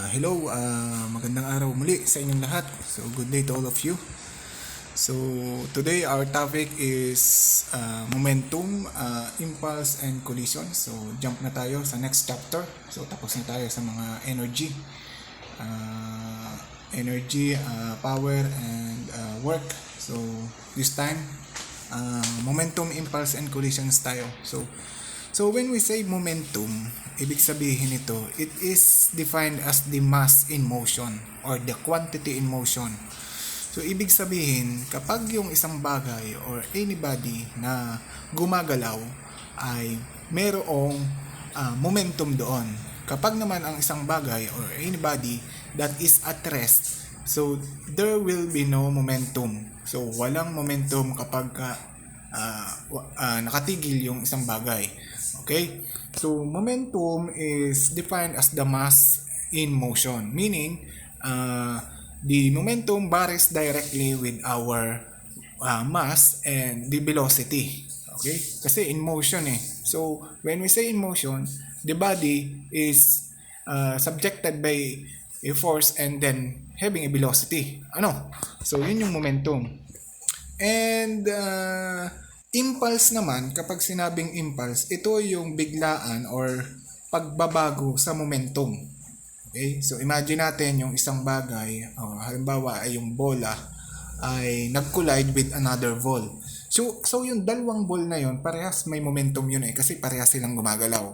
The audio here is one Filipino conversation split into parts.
Hello, magandang araw muli sa inyong lahat. So, good day to all of you. So, today our topic is momentum, impulse, and collision. So, jump na tayo sa next chapter. So, tapos na tayo sa mga power, and work. So, this time, momentum, impulse, and collisions tayo. So when we say momentum, ibig sabihin nito, it is defined as the mass in motion or the quantity in motion. So ibig sabihin, kapag yung isang bagay or anybody na gumagalaw ay merong momentum doon. Kapag naman ang isang bagay or anybody that is at rest, so there will be no momentum. So walang momentum kapag nakatigil yung isang bagay. Okay? So, momentum is defined as the mass in motion. Meaning, the momentum varies directly with our mass and the velocity. Okay? Kasi in motion eh. So, when we say in motion, the body is subjected by a force and then having a velocity. So, yun yung momentum. And impulse naman, kapag sinabing impulse, ito yung biglaan or pagbabago sa momentum. Okay? So imagine natin yung isang bagay, halimbawa ay yung bola ay nag-collide with another ball. So yung dalawang ball na yun, parehas may momentum yun kasi parehas silang gumagalaw.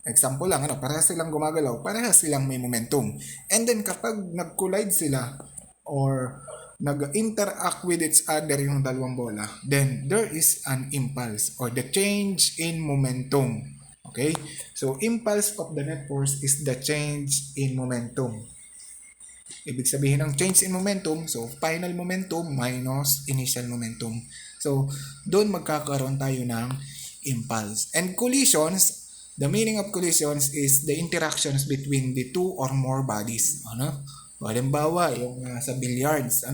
Example lang, parehas silang gumagalaw, parehas silang may momentum. And then kapag nag-collide sila or nag-interact with each other yung dalawang bola, then there is an impulse or the change in momentum. Okay? So, impulse of the net force is the change in momentum. Ibig sabihin ng change in momentum, so final momentum minus initial momentum. So, doon magkakaroon tayo ng impulse. And collisions, the meaning of collisions is the interactions between the two or more bodies. Halimbawa, yung sa billiards,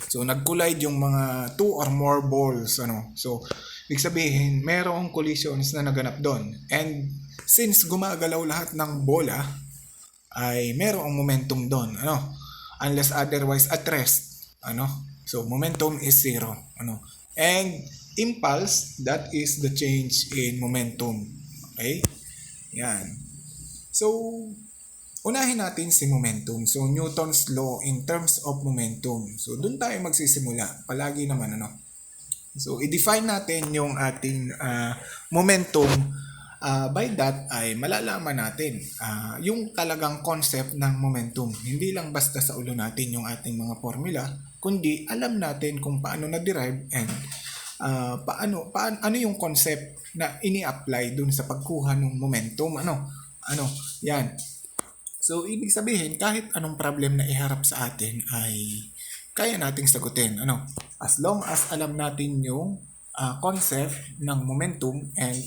So, nag-collide yung mga two or more balls, So, ibig sabihin, merong collisions na naganap doon. And since gumagalaw lahat ng bola, ay merong momentum doon, Unless otherwise at rest, So, momentum is zero, And impulse, that is the change in momentum. Okay? Yan. So, unahin natin si momentum. So, Newton's law in terms of momentum. So, doon tayo magsisimula. Palagi naman, So, i-define natin yung ating momentum. By that, ay malalaman natin yung talagang concept ng momentum. Hindi lang basta sa ulo natin yung ating mga formula, kundi alam natin kung paano na-derive and ano yung concept na ini-apply dun sa pagkuha ng momentum. Yan. So, ibig sabihin, kahit anong problem na iharap sa atin ay kaya nating sagutin. As long as alam natin yung concept ng momentum and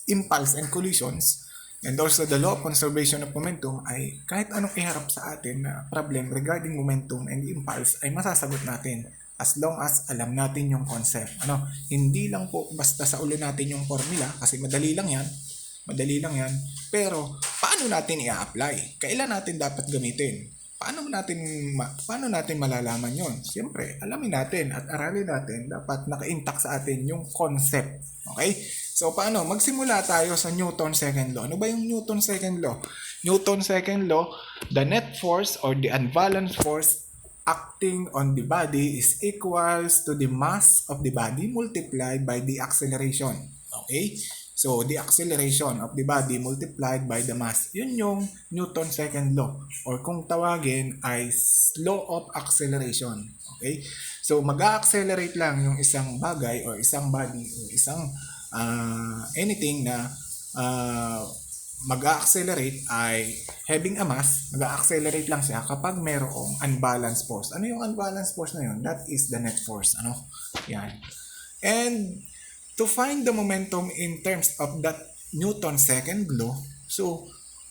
impulse and collisions, and also the law of conservation of momentum, ay kahit anong iharap sa atin na problem regarding momentum and impulse ay masasagot natin as long as alam natin yung concept. Hindi lang po basta sa ulo natin yung formula kasi madali lang yan, pero paano natin i-apply? Kailan natin dapat gamitin? Paano natin malalaman yon? Siyempre, alamin natin at aralin natin, dapat naka-intact sa atin yung concept. Okay? So, paano? Magsimula tayo sa Newton's second law. Ano ba yung Newton's second law? Newton's second law, the net force or the unbalanced force acting on the body is equals to the mass of the body multiplied by the acceleration. Okay? So, the acceleration of the body multiplied by the mass. Yun yung Newton's second law. Or kung tawagin ay law of acceleration. Okay? So, mag-accelerate lang yung isang bagay or isang body or isang anything na mag-accelerate ay having a mass, mag-accelerate lang siya kapag mayroong unbalanced force. Ano yung unbalanced force na yun? That is the net force. Yan. And to find the momentum in terms of that Newton's second law, so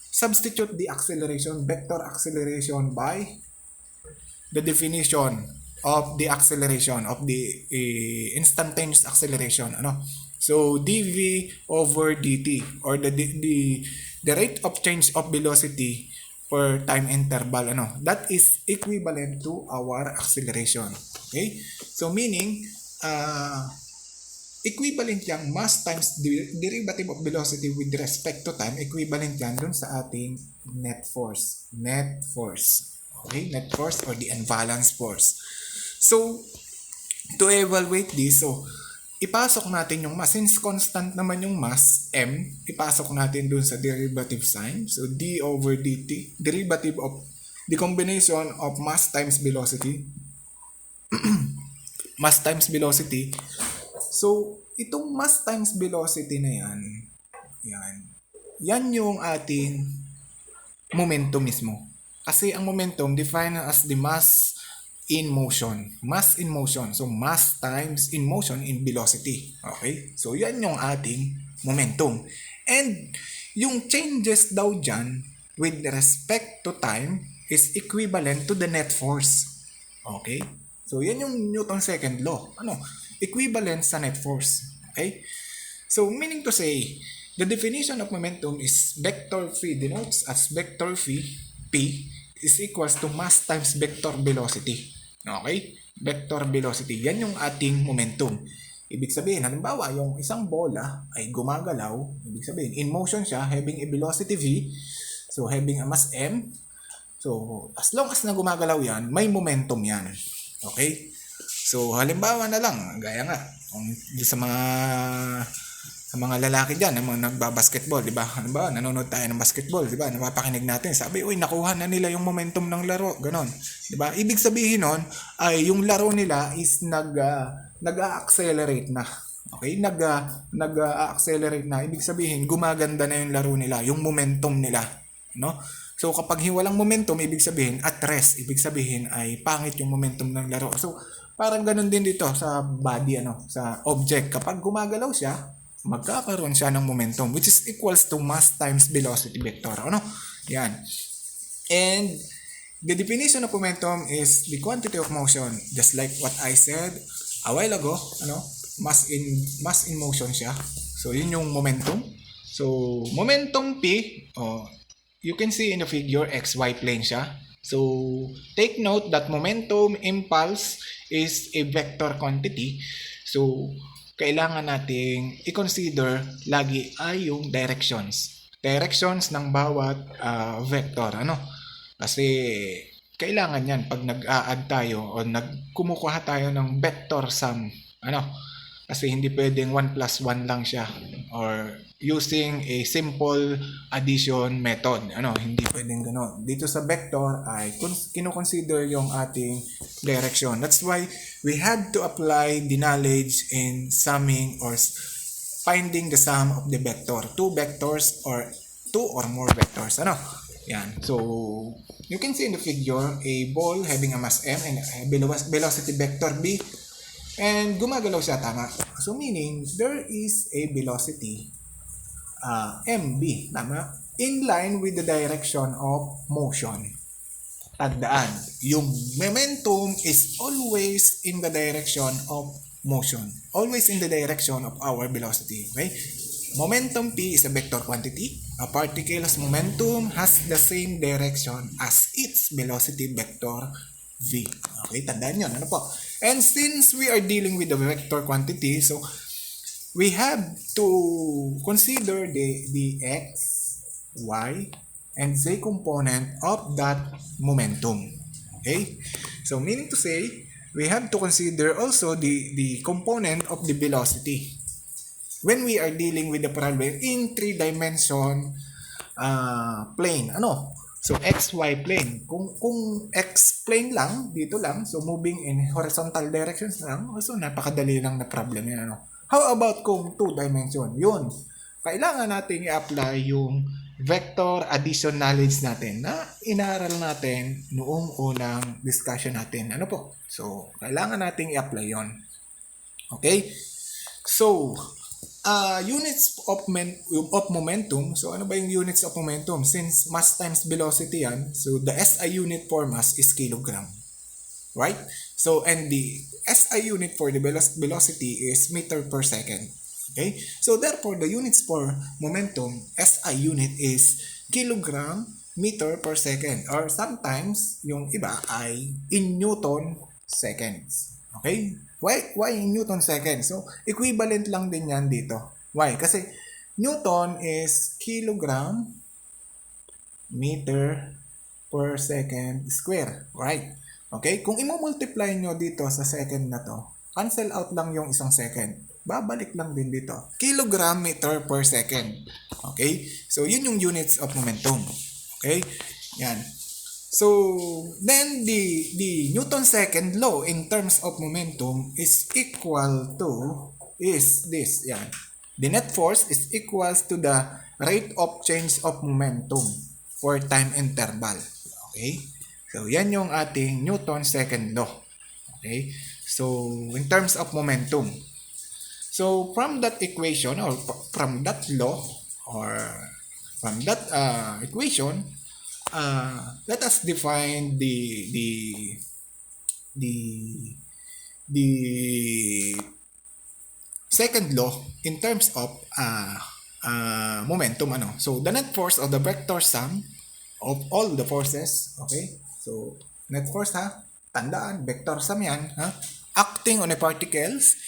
substitute the acceleration, vector acceleration by the definition of the acceleration, of the instantaneous acceleration. So dv over dt or the rate of change of velocity per time interval, that is equivalent to our acceleration. Okay? So meaning, equivalent yang mass times derivative of velocity with respect to time, equivalent yan dun sa ating net force. Net force. Okay? Net force or the unbalanced force. So, to evaluate this, so, ipasok natin yung mass. Since constant naman yung mass, m, ipasok natin dun sa derivative sign. So, d over dt, derivative of the combination of mass times velocity. Mass times velocity. So, itong mass times velocity na yan yung ating momentum mismo. Kasi ang momentum defined as the mass in motion. Mass in motion. So, mass times in motion in velocity. Okay? So, yan yung ating momentum. And, yung changes daw dyan with respect to time is equivalent to the net force. Okay? So, yan yung Newton's second law. Equivalent sa net force. Okay? So, meaning to say, the definition of momentum is vector phi denotes as vector phi, P, is equals to mass times vector velocity. Okay? Vector velocity. Yan yung ating momentum. Ibig sabihin, halimbawa, yung isang bola ay gumagalaw. Ibig sabihin, in motion siya, having a velocity v. So, having a mass m. So, as long as na gumagalaw yan, may momentum yan. Okay? So, halimbawa na lang, gaya nga, sa mga lalaki dyan, mga nagbabasketball, di ba? Halimbawa, nanonood tayo ng basketball, di ba? Napapakinig natin, sabi, uy, nakuha na nila yung momentum ng laro, ganon. Di ba? Ibig sabihin nun, ay yung laro nila is nag-accelerate na. Okay? Nag-accelerate na. Ibig sabihin, gumaganda na yung laro nila, yung momentum nila. No? So, kapag walang momentum, ibig sabihin, at rest. Ibig sabihin, ay pangit yung momentum ng laro. So, parang ganun din dito sa body, sa object. Kapag gumagalaw siya, magkakaroon siya ng momentum, which is equals to mass times velocity vector. Yan. And the definition of momentum is the quantity of motion. Just like what I said a while ago, mass in motion siya. So, yun yung momentum. So, momentum P, you can see in the figure, XY plane siya. So, take note that momentum impulse is a vector quantity. So, kailangan nating i-consider lagi ay yung directions. Directions ng bawat vector. Kasi, kailangan yan pag nag-a-add tayo o kumukuha tayo ng vector sum. Kasi hindi pwedeng 1 plus 1 lang siya. Or using a simple addition method. Hindi pwedeng gano'n. Dito sa vector ay kino-consider yung ating direction. That's why we had to apply the knowledge in summing or finding the sum of the vector. 2 vectors or 2 or more vectors. Yan. So, you can see in the figure a ball having a mass m and a velocity vector b. And gumagalaw siya, tama. So, meaning, there is a velocity mb, tama? In line with the direction of motion. Tandaan, yung momentum is always in the direction of motion. Always in the direction of our velocity, okay? Momentum P is a vector quantity. A particle's momentum has the same direction as its velocity vector v. Okay, tandaan yun. And since we are dealing with the vector quantity, so we have to consider the x, y, and z component of that momentum. Okay? So, meaning to say, we have to consider also the component of the velocity. When we are dealing with the problem in 3-dimension plane. So, xy plane. Kung x plane lang, dito lang, so moving in horizontal directions lang, so napakadali lang na problem yan. How about kung 2-dimension? Yun. Kailangan natin i-apply yung vector addition knowledge natin na inaral natin noong unang discussion natin. So, kailangan natin i-apply yon. Okay? So, units of momentum. So, ano ba yung units of momentum? Since mass times velocity yan, so the SI unit for mass is kilogram. Right? So, and the SI unit for the velocity is meter per second. Okay? So, therefore, the units for momentum, SI unit is kilogram meter per second. Or sometimes, yung iba ay in Newton seconds. Okay? Why in Newton seconds? So, equivalent lang din yan dito. Why? Kasi Newton is kilogram meter per second square. Right? Okay? Kung i-multiply nyo dito sa second na to, cancel out lang yung isang second. Babalik lang din dito. Kilogram meter per second. Okay? So, yun yung units of momentum. Okay? Yan. So, then the Newton's second law in terms of momentum is equal to, is this. Yan. The net force is equals to the rate of change of momentum for time interval. Okay? So, yan yung ating Newton's second law. Okay? So, in terms of momentum. So, from that equation or from that law or from that equation, let us define the second law in terms of momentum. So, the net force of the vector sum of all the forces, okay? So, net force tandaan, vector sum yan, acting on a particles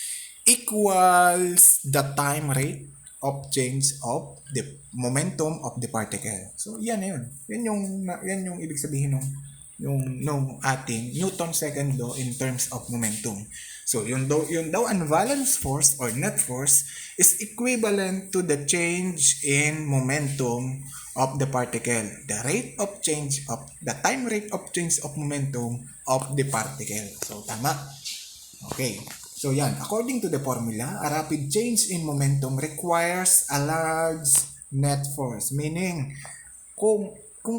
equals the time rate of change of the momentum of the particle. So, yan na yun. Yan yung ibig sabihin nung ating Newton's second law in terms of momentum. So, yung daw unbalanced force or net force is equivalent to the change in momentum of the particle. The rate of change of, the time rate of change of momentum of the particle. So, tama. Okay. So, yan. According to the formula, a rapid change in momentum requires a large net force. Meaning, kung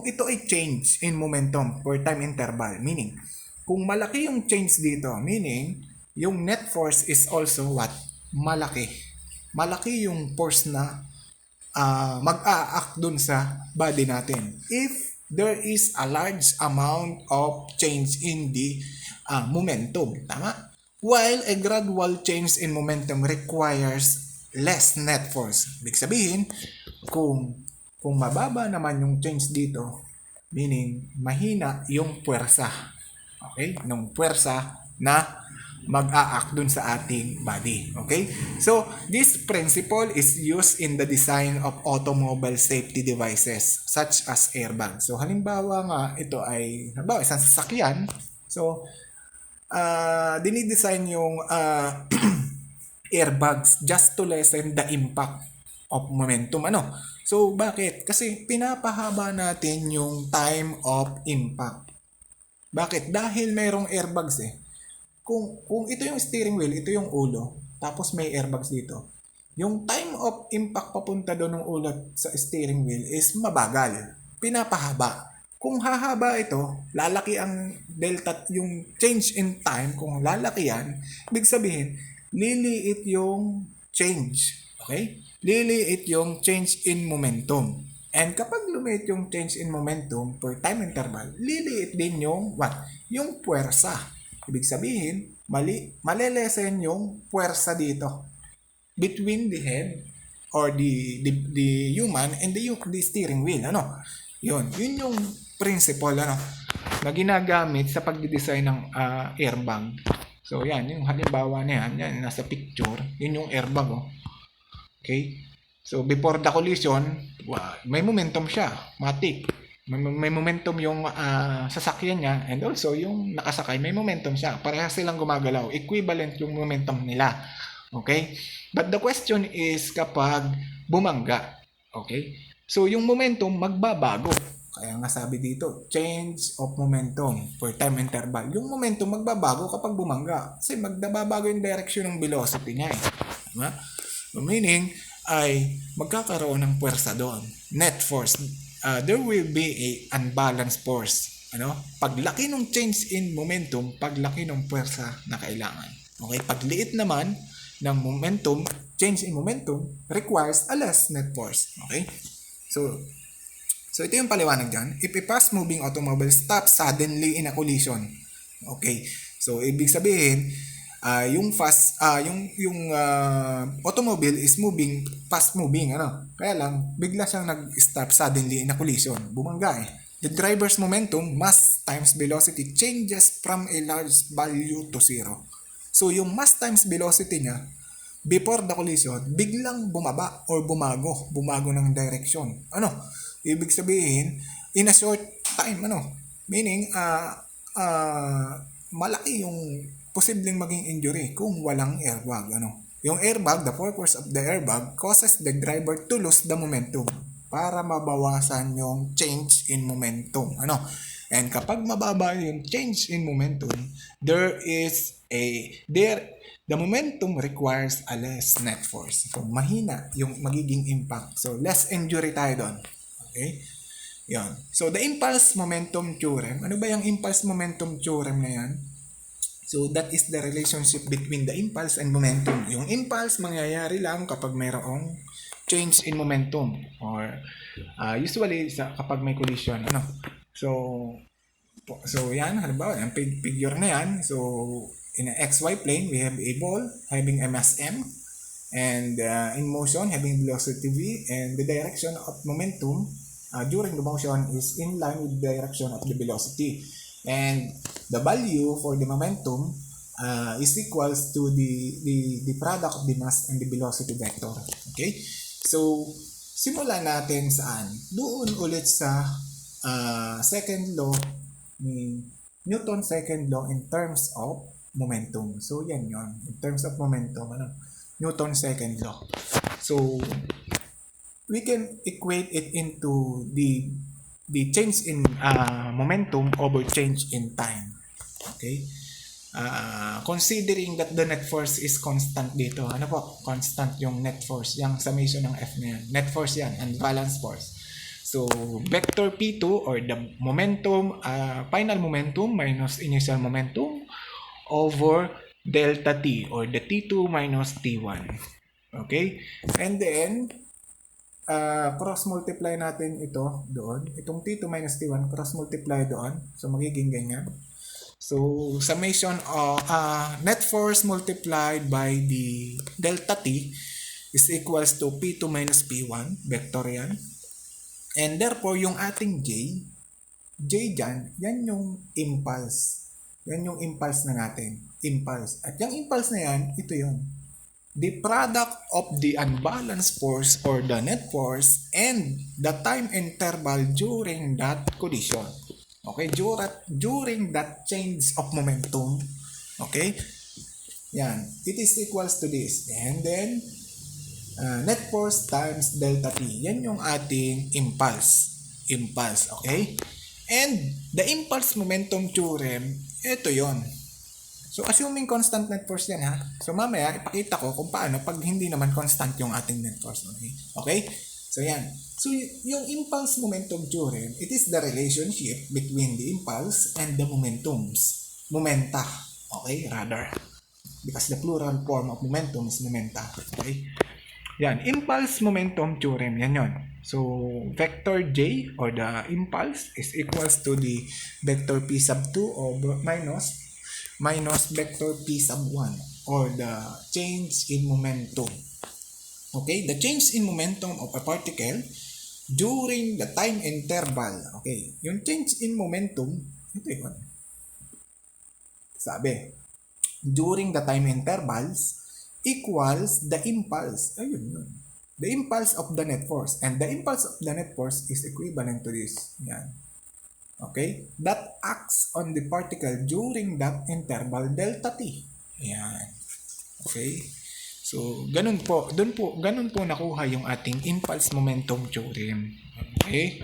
ito ay change in momentum for time interval, meaning, kung malaki yung change dito, meaning, yung net force is also what? Malaki. Malaki yung force na mag-a-act dun sa body natin. If there is a large amount of change in the momentum. Tama? While a gradual change in momentum requires less net force. Ibig sabihin, kung mababa naman yung change dito, meaning mahina yung puwersa. Okay? Nung puwersa na mag-a-act dun sa ating body. Okay? So, this principle is used in the design of automobile safety devices such as airbag. So, halimbawa nga, ito ay, halimbawa, isang sasakyan. So, dinidesign yung airbags just to lessen the impact of momentum. So, bakit? Kasi pinapahaba natin yung time of impact. Bakit? Dahil mayroong airbags Kung ito yung steering wheel, ito yung ulo, tapos may airbags dito. Yung time of impact papunta doon ng ulo sa steering wheel is mabagal. Pinapahaba. Kung hahaba ito, lalaki ang delta, yung change in time, kung lalaki yan, ibig sabihin, liliit yung change. Okay? Liliit yung change in momentum. And kapag lumiit yung change in momentum per time interval, liliit din yung what? Yung puwersa. Ibig sabihin, malelesen yung puwersa dito between the head or the human and the steering wheel. Yun yung principle na ginagamit sa pagdidesign ng airbag. So, yan, yung halimbawa na yan, nasa picture, yun yung airbag. Okay? So, before the collision, may momentum siya, matik. May momentum yung sasakyan niya and also yung nakasakay, may momentum siya. Parehas silang gumagalaw. Equivalent yung momentum nila. Okay? But the question is kapag bumangga. Okay? So, yung momentum magbabago. Kaya nga sabi dito, change of momentum per time interval. Yung momentum magbabago kapag bumangga. Kasi magbabago yung direction ng velocity niya. Diba? So, meaning, ay magkakaroon ng puwersa doon. Net force. There will be a unbalanced force. Paglaki ng change in momentum, paglaki ng puwersa na kailangan. Okay? Pagliit naman ng momentum, change in momentum requires a less net force. Okay? So ito yung paliwanag dyan. If a fast-moving automobile stops suddenly in a collision. Okay? So, ibig sabihin, yung automobile is moving, fast moving, ano. Kaya lang, bigla siyang nag-stop suddenly in a collision. Bumangga eh. The driver's momentum, mass times velocity, changes from a large value to zero. So, yung mass times velocity niya, before the collision, biglang bumaba or bumago ng direction. Ano? Ibig sabihin, in a short time, ano? Meaning, malaki yung posibleng maging injury kung walang airbag. Ano? Yung airbag, the purpose of the airbag causes the driver to lose the momentum para mabawasan yung change in momentum. Ano? And kapag mababa yung change in momentum, the momentum requires a less net force. So, mahina yung magiging impact. So, less injury tayo doon. Okay? Yan. So, the impulse momentum theorem. Ano ba yung impulse momentum theorem na yan? So, that is the relationship between the impulse and momentum. Yung impulse, mangyayari lang kapag mayroong change in momentum. Or, usually, kapag may collision. Ano? So yan, halimbawa, yung figure na yan. So, in an XY plane, we have a ball having a mass M. And in motion, having velocity V. And the direction of momentum during the motion is in line with the direction of the velocity. And the value for the momentum is equals to the product of the mass and the velocity vector. Okay? So, simulan natin saan? Doon ulit sa second law ni Newton's second law in terms of momentum. So, yan yon. In terms of momentum, Newton's second law. So, we can equate it into the change in momentum over change in time. Okay? Considering that the net force is constant dito. Ano po? Constant yung net force. Yung summation ng F na yan. Net force yan and balance force. So, vector P2 or the momentum, final momentum minus initial momentum over delta T or the T2 minus T1. Okay? And then, cross-multiply natin ito doon. Itong T2 minus T1, cross-multiply doon. So, magiging ganyan. So, summation of net force multiplied by the delta T is equals to P2 minus P1. Vector yan. And therefore, yung ating J dyan, yan yung impulse. Yan yung impulse na natin. Impulse. At yung impulse na yan, ito yun. The product of the unbalanced force or the net force and the time interval during that collision. Okay? During that change of momentum. Okay? Yan. It is equals to this. And then, net force times delta T. Yan yung ating impulse. Impulse, okay? And the impulse momentum theorem, ito yon. So, assuming constant net force yan, ha? So, mamaya, ipakita ko kung paano pag hindi naman constant yung ating net force. Okay? Okay? So, yan. So, yung impulse momentum theorem, it is the relationship between the impulse and the momentums. Momenta. Okay? Rather. Because the plural form of momentum is momenta. Okay? Yan, impulse momentum theorem, yan yon. So, vector J or the impulse is equals to the vector P sub 2 over minus vector P sub 1 or the change in momentum. Okay, the change in momentum of a particle during the time interval. Okay, yung change in momentum, ito yun. Sabi, during the time intervals, equals the impulse. Ayun yun. The impulse of the net force. And the impulse of the net force is equivalent to this. Yan. Okay? That acts on the particle during that interval delta T. Yan. Okay? So, ganun po nakuha yung ating impulse momentum theorem. Okay?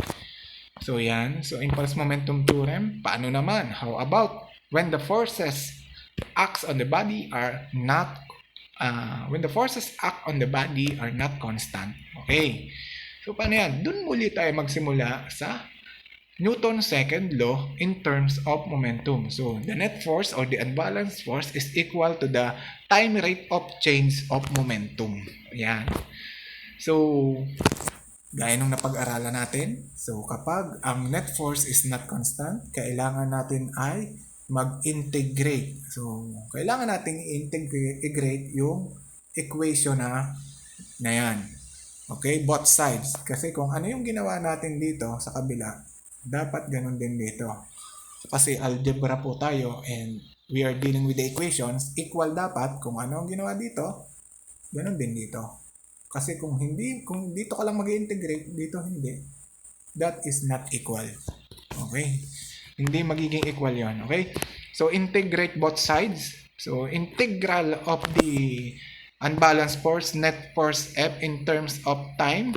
So, yan. So, impulse momentum theorem. Paano naman? How about when the forces acts on the body are not constant. Okay. So, paano yan? Doon muli tayo magsimula sa Newton's second law in terms of momentum. So, the net force or the unbalanced force is equal to the time rate of change of momentum. Yan. So, gaya nung napag-aralan natin, so kapag ang net force is not constant, kailangan natin ay mag-integrate. So, kailangan nating integrate yung equation na yan. Okay, both sides. Kasi kung ano yung ginawa natin dito sa kabila, dapat ganun din dito. Kasi algebra po tayo and we are dealing with the equations, equal dapat kung ano ang ginawa dito, ganun din dito. Kasi kung dito ka lang mag-integrate, dito hindi, that is not equal. Okay? Hindi magiging equal yon. Okay? So, integrate both sides. So, integral of the unbalanced force, net force F in terms of time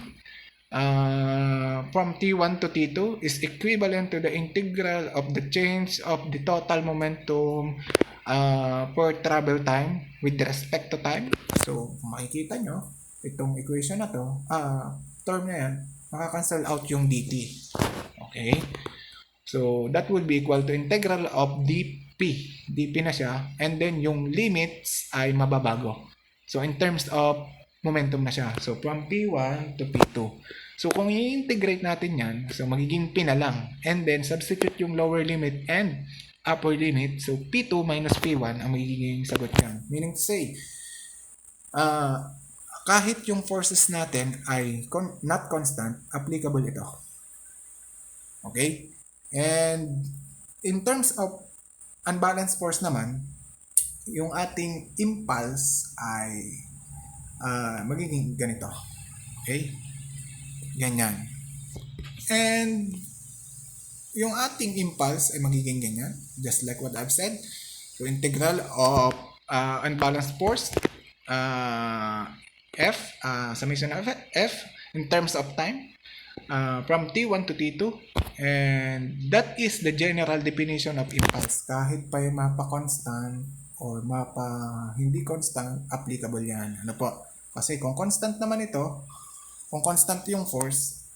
from T1 to T2 is equivalent to the integral of the change of the total momentum per travel time with respect to time. So, makikita nyo, itong equation na to, term na yan, makakancel out yung dt. Okay? So, that would be equal to integral of dp. dp na siya. And then, yung limits ay mababago. So, in terms of momentum na siya. So, from P1 to P2. So, kung i-integrate natin yan, so, magiging P na lang. And then, substitute yung lower limit and upper limit. So, P2 minus P1 ang magiging sagot yan. Meaning to say, kahit yung forces natin ay not constant, applicable ito. Okay? And in terms of unbalanced force naman, yung ating impulse ay magiging ganito. Okay? Ganyan. And yung ating impulse ay magiging ganyan, just like what I've said. So, integral of unbalanced force, F, summation of F in terms of time from T1 to T2, and that is the general definition of impulse. Kahit pa yung mapa-constant or hindi constant, applicable yan. Ano po? Kasi kung constant naman ito, kung constant yung force,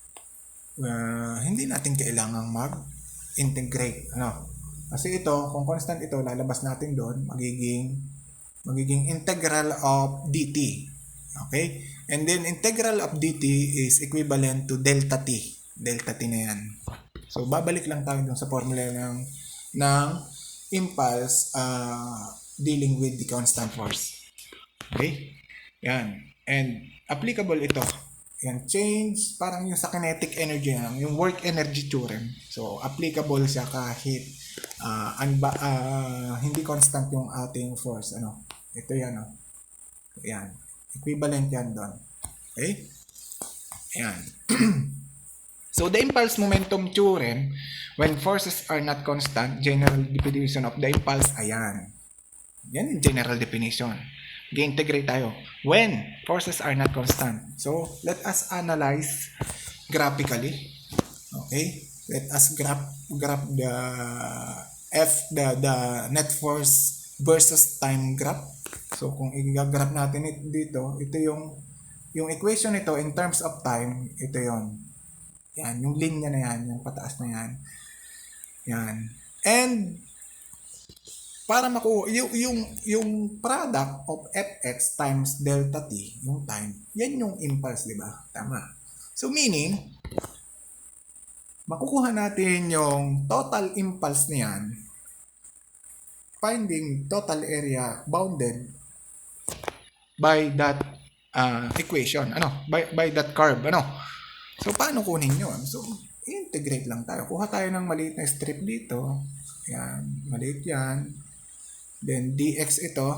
hindi natin kailangang mag-integrate. Ano? Kasi ito, kung constant ito, lalabas natin doon, magiging integral of dt. Okay? And then, integral of dt is equivalent to delta t. Delta t na yan. So, babalik lang tayo dun sa formula ng impulse dealing with the constant force. Okay? Yan. And, applicable ito. Yan. Change, parang yung sa kinetic energy lang, yung work energy theorem. So, applicable siya kahit hindi constant yung ating force. Ano? Ito yan. Oh. Yan. Equivalent yan doon. Okay? Ayan. So, the impulse momentum theorem, when forces are not constant, general definition of the impulse, ayan. Yan yung general definition. Gi-integrate tayo. When forces are not constant. So, let us analyze graphically. Okay? Let us graph the the net force versus time graph. So, kung i-graph natin dito, ito yung equation nito in terms of time, ito yon. Yan, yung linya na yan, yung pataas na yan. Yan. And, para makuha, yung product of fx times delta t, yung time, yan yung impulse, di ba? Tama. So, meaning, makukuha natin yung total impulse niyan, finding total area bounded by that equation, by that curve, So, paano kunin yun? So, integrate lang tayo. Kuha tayo ng maliit na strip dito. Yan, maliit yan. Then, dx ito.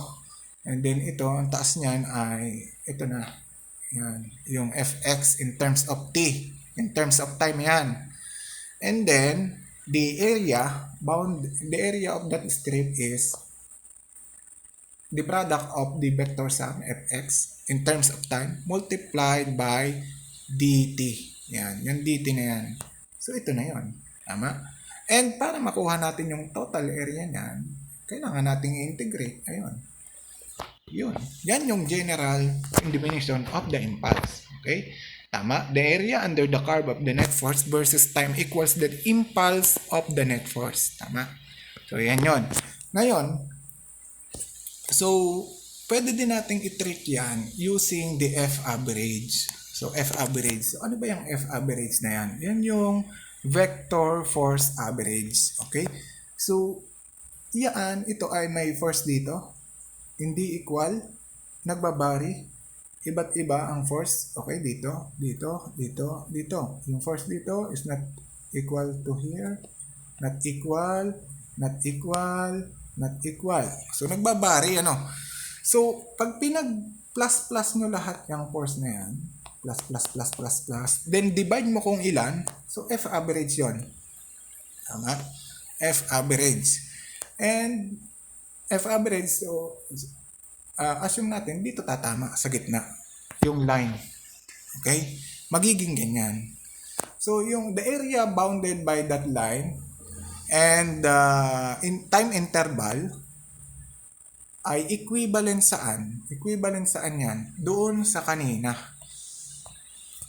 And then, ito, ang taas niyan ay, ito na. Yan, yung fx in terms of t. In terms of time yan. And then, the area of that strip is the product of the vector sum fx in terms of time multiplied by dt. Yan, yung dt na yan. So, ito na yon. Tama? And para makuha natin yung total area niyan, kailangan nating i-integrate. Ayun. Yun. Yan yung general definition of the impulse. Okay? Tama? The area under the curve of the net force versus time equals the impulse of the net force. Tama? So, yan yon. Ngayon, so, pwede din nating i-treat yan using the F average. So, F average. So, ano ba yung F average na yan? Yan yung vector force average. Okay? So, yan, ito ay may force dito. Hindi equal, nagbabari. Iba't iba ang force. Okay, dito, dito, dito, dito. Yung force dito is not equal to here. Not equal, not equal, not equal. So, nagbabari, ano. So, pag pinag-plus-plus nyo lahat yung force na yan, plus, plus, plus, plus, plus, then divide mo kung ilan, so F average yon. Tama? F average. And F average, so assume natin dito tatama sa gitna yung line. Okay? Magiging ganyan. So yung the area bounded by that line and in time interval ay equivalent saan? Equivalent saan yan? Doon sa kanina.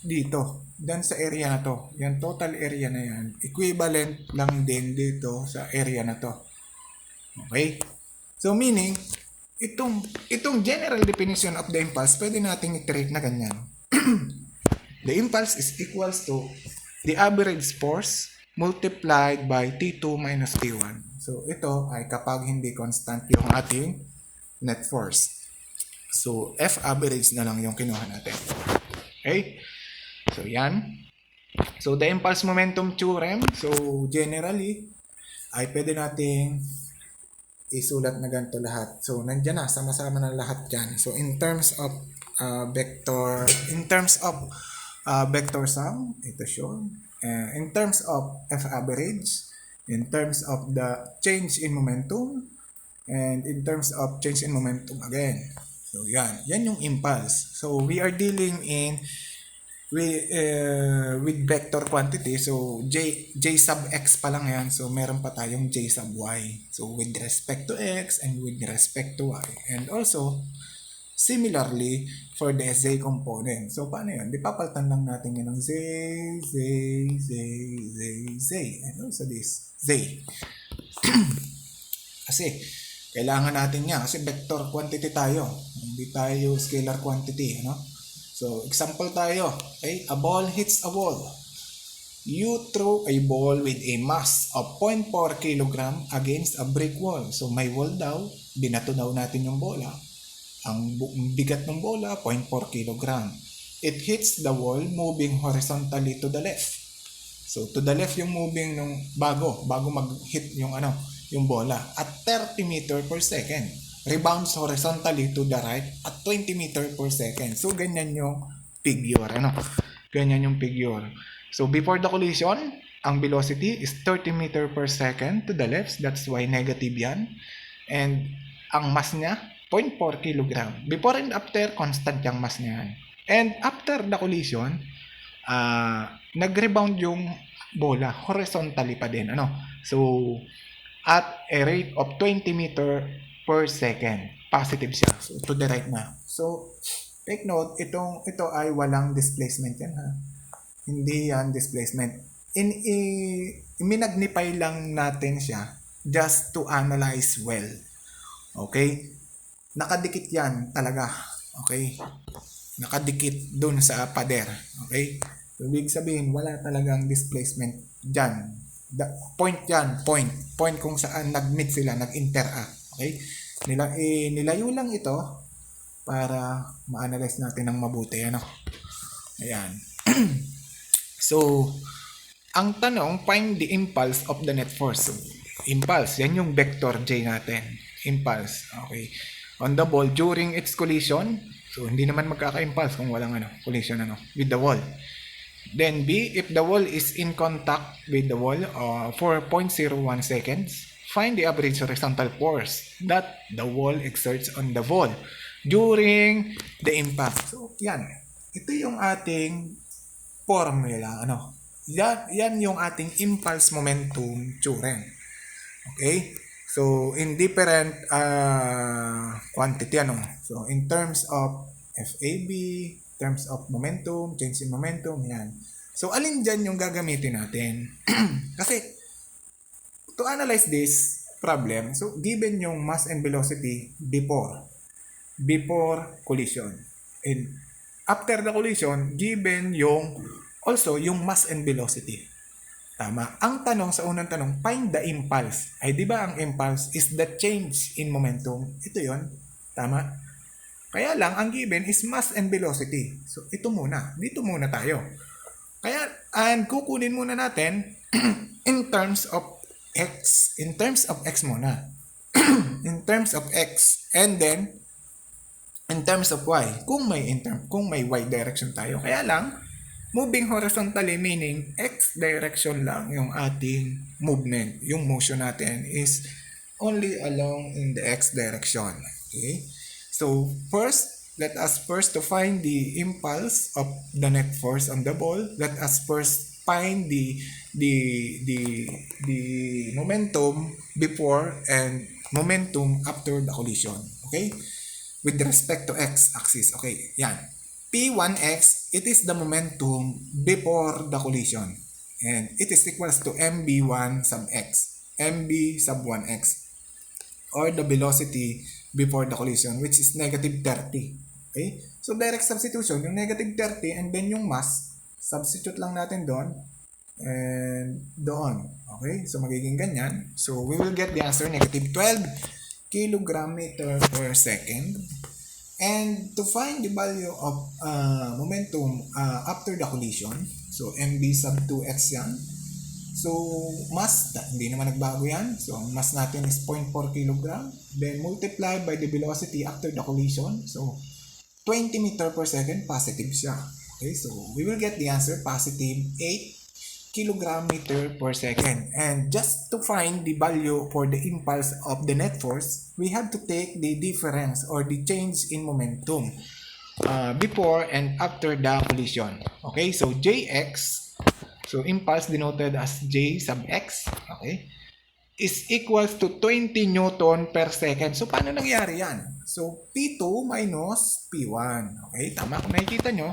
Dito. Dan sa area na to. Yan total area na yan. Equivalent lang din dito sa area na to. Okay? So meaning, itong general definition of the impulse, pwede nating i-treat na ganyan. The impulse is equals to the average force multiplied by T2 minus T1. So ito ay kapag hindi constant yung ating net force. So F average na lang yung kinuha natin. Okay? So yan. So the impulse momentum theorem, so generally ay pwede nating isulat na ganito lahat. So, nandiyan na, sama-sama na lahat dyan. So, in terms of vector sum, ito siya. In terms of F average, in terms of the change in momentum, and in terms of change in momentum again. So, yan. Yan yung impulse. So, we are dealing with vector quantity. So j sub x pa lang yan. So meron pa tayong j sub y. So with respect to x and with respect to y. And also similarly for the z component. So paano yun? Di papalitan lang natin yun ng z. And also this z. Kasi kailangan natin yan. Kasi vector quantity tayo. Hindi tayo scalar quantity. Ano? So, example tayo. Okay? A ball hits a wall. You throw a ball with a mass of 0.4 kg against a brick wall. So, may wall daw. Binato daw natin yung bola. Ang bigat ng bola, 0.4 kg. It hits the wall moving horizontally to the left. So, to the left yung moving nung bago mag-hit yung bola at 30 meter per second. Rebounds horizontally to the right at 20 meter per second. So, ganyan yung figure. Ganyan yung figure. So, before the collision, ang velocity is 30 meter per second to the left. That's why negative yan. And ang mass niya, 0.4 kg. Before and after, constant yung mass niya yan. And after the collision, nag-rebound yung bola. Horizontally pa din. So, at a rate of 20 meter per second. Positive siya. So, to the right na. So, take note, ito ay walang displacement yan, ha? Hindi yan displacement. Minagnify lang natin siya just to analyze well. Okay? Nakadikit yan talaga. Okay? Nakadikit dun sa pader. Okay? So, ibig sabihin, wala talagang displacement dyan. Point yan. Point kung saan nag-meet sila, nag-interact. Okay? Nilayo lang ito para ma-analyze natin ng mabuti. Ayan. So, ang tanong, find the impulse of the net force. So, impulse, yan yung vector J natin. Impulse. Okay. On the ball during its collision. So, hindi naman magkaka-impulse kung walang collision with the wall. Then B, if the wall is in contact with the wall for 0.01 seconds, find the average horizontal force that the wall exerts on the ball during the impact. So, yan. Ito yung ating formula. Yan yung ating impulse momentum theorem. Okay? So, in different quantity. So, in terms of FAB, terms of momentum, change in momentum, yan. So, alin dyan yung gagamitin natin? Kasi, to analyze this problem, so given yung mass and velocity before collision, and after the collision, given yung also yung mass and velocity. Tama. Ang tanong sa unang tanong, find the impulse. Ay, di ba ang impulse is the change in momentum? Ito yon. Tama. Kaya lang, ang given is mass and velocity. So, ito muna. Dito muna tayo. Kaya, and kukunin muna natin in terms of x. In terms of x muna. In terms of x. And then, in terms of y. Kung may y direction tayo. Kaya lang, moving horizontally meaning x direction lang yung ating movement. Yung motion natin is only along in the x direction. Okay? So, let us first to find the impulse of the net force on the ball. Let us first find the momentum before and momentum after the collision. Okay? With respect to x-axis. Okay, yan. P1x, it is the momentum before the collision. And it is equals to mb1 sub x, mb sub 1x. Or the velocity before the collision, which is negative 30. Okay? So, direct substitution, yung negative 30 and then yung mass, substitute lang natin doon and doon. Okay? So, magiging ganyan. So, we will get the answer, negative 12 kilogram meter per second. And to find the value of momentum after the collision, so mb sub 2x yan. So, mass, hindi naman nagbago yan. So, ang mass natin is 0.4 kg. Then, multiply by the velocity after the collision. So, 20 meter per second, positive siya. Okay, so we will get the answer, positive 8 kilogram meter per second. And just to find the value for the impulse of the net force, we have to take the difference or the change in momentum before and after the collision. Okay, so Jx, so impulse denoted as J sub x, okay, is equals to 20 Newton per second. So, paano nangyari yan? So, P2 minus P1. Okay, tama kung nakikita nyo.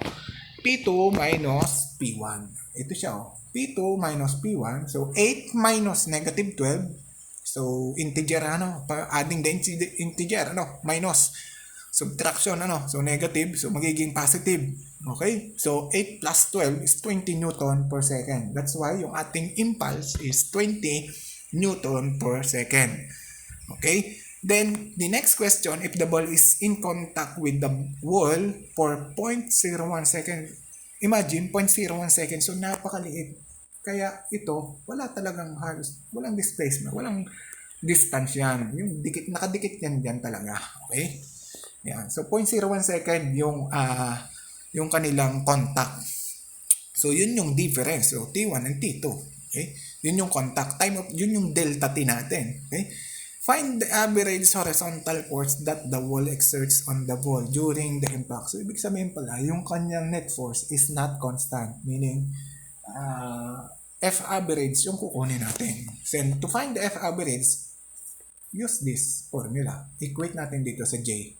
P2 minus P1. Ito siya, oh. P2 minus P1. So, 8 minus negative 12. So, integer, adding the integer, minus. Subtraction, So, negative. So, magiging positive. Okay? So, 8 plus 12 is 20 Newton per second. That's why yung ating impulse is 20 Newton per second. Okay? Then, the next question, if the ball is in contact with the wall for 0.01 second, imagine, 0.01 second, so napakaliit. Kaya ito, wala talagang halos, walang displacement, walang distance yan. Yung nakadikit yan dyan talaga. Okay? Yan. So, 0.01 second yung kanilang contact. So, yun yung difference. So, T1 and T2. Okay? Yun yung contact time of, yun yung delta T natin. Okay? Find the average horizontal force that the wall exerts on the ball during the impact. So, ibig sabihin pala, yung kanyang net force is not constant. Meaning, F average yung kukunin natin. So, to find the F average, use this formula. Equate natin dito sa J.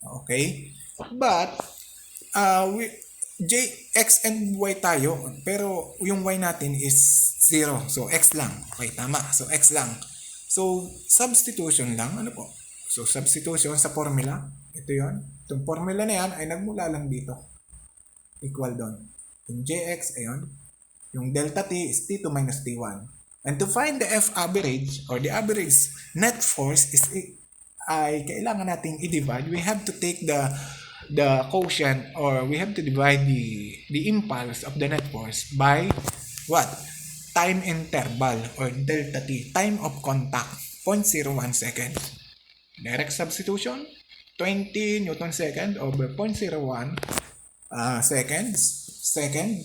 Okay? But, J, X and Y tayo, pero yung Y natin is 0. So, X lang. Okay, tama. So, X lang. So, substitution lang. Ano po? So, substitution sa formula. Ito yon. Itong formula na yan ay nagmula lang dito. Equal doon. Yung Jx, ayun. Yung delta T is T2 minus T1. And to find the F average or the average net force is ay kailangan nating i-divide. We have to take the quotient or we have to divide the impulse of the net force by what? Time interval or delta T, time of contact, 0.01 seconds. Direct substitution, 20 Newton second over 0.01 seconds. Second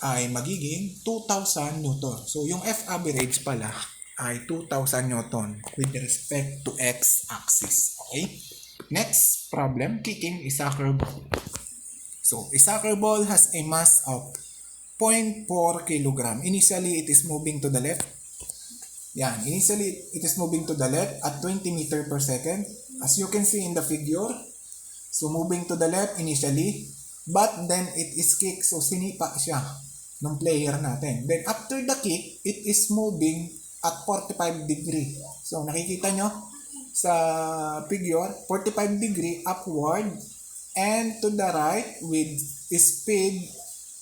ay magiging 2,000 Newton. So, yung F average pala ay 2,000 Newton with respect to x-axis. Okay? Next problem, kicking a soccer ball. So, a soccer ball has a mass of 0.4 kg. Initially, it is moving to the left. Yan. Initially, it is moving to the left at 20 meter per second. As you can see in the figure. So, moving to the left initially. But then, it is kicked. So, sinipa siya ng player natin. Then, after the kick, it is moving at 45 degree. So, nakikita nyo sa figure, 45 degree upward and to the right with speed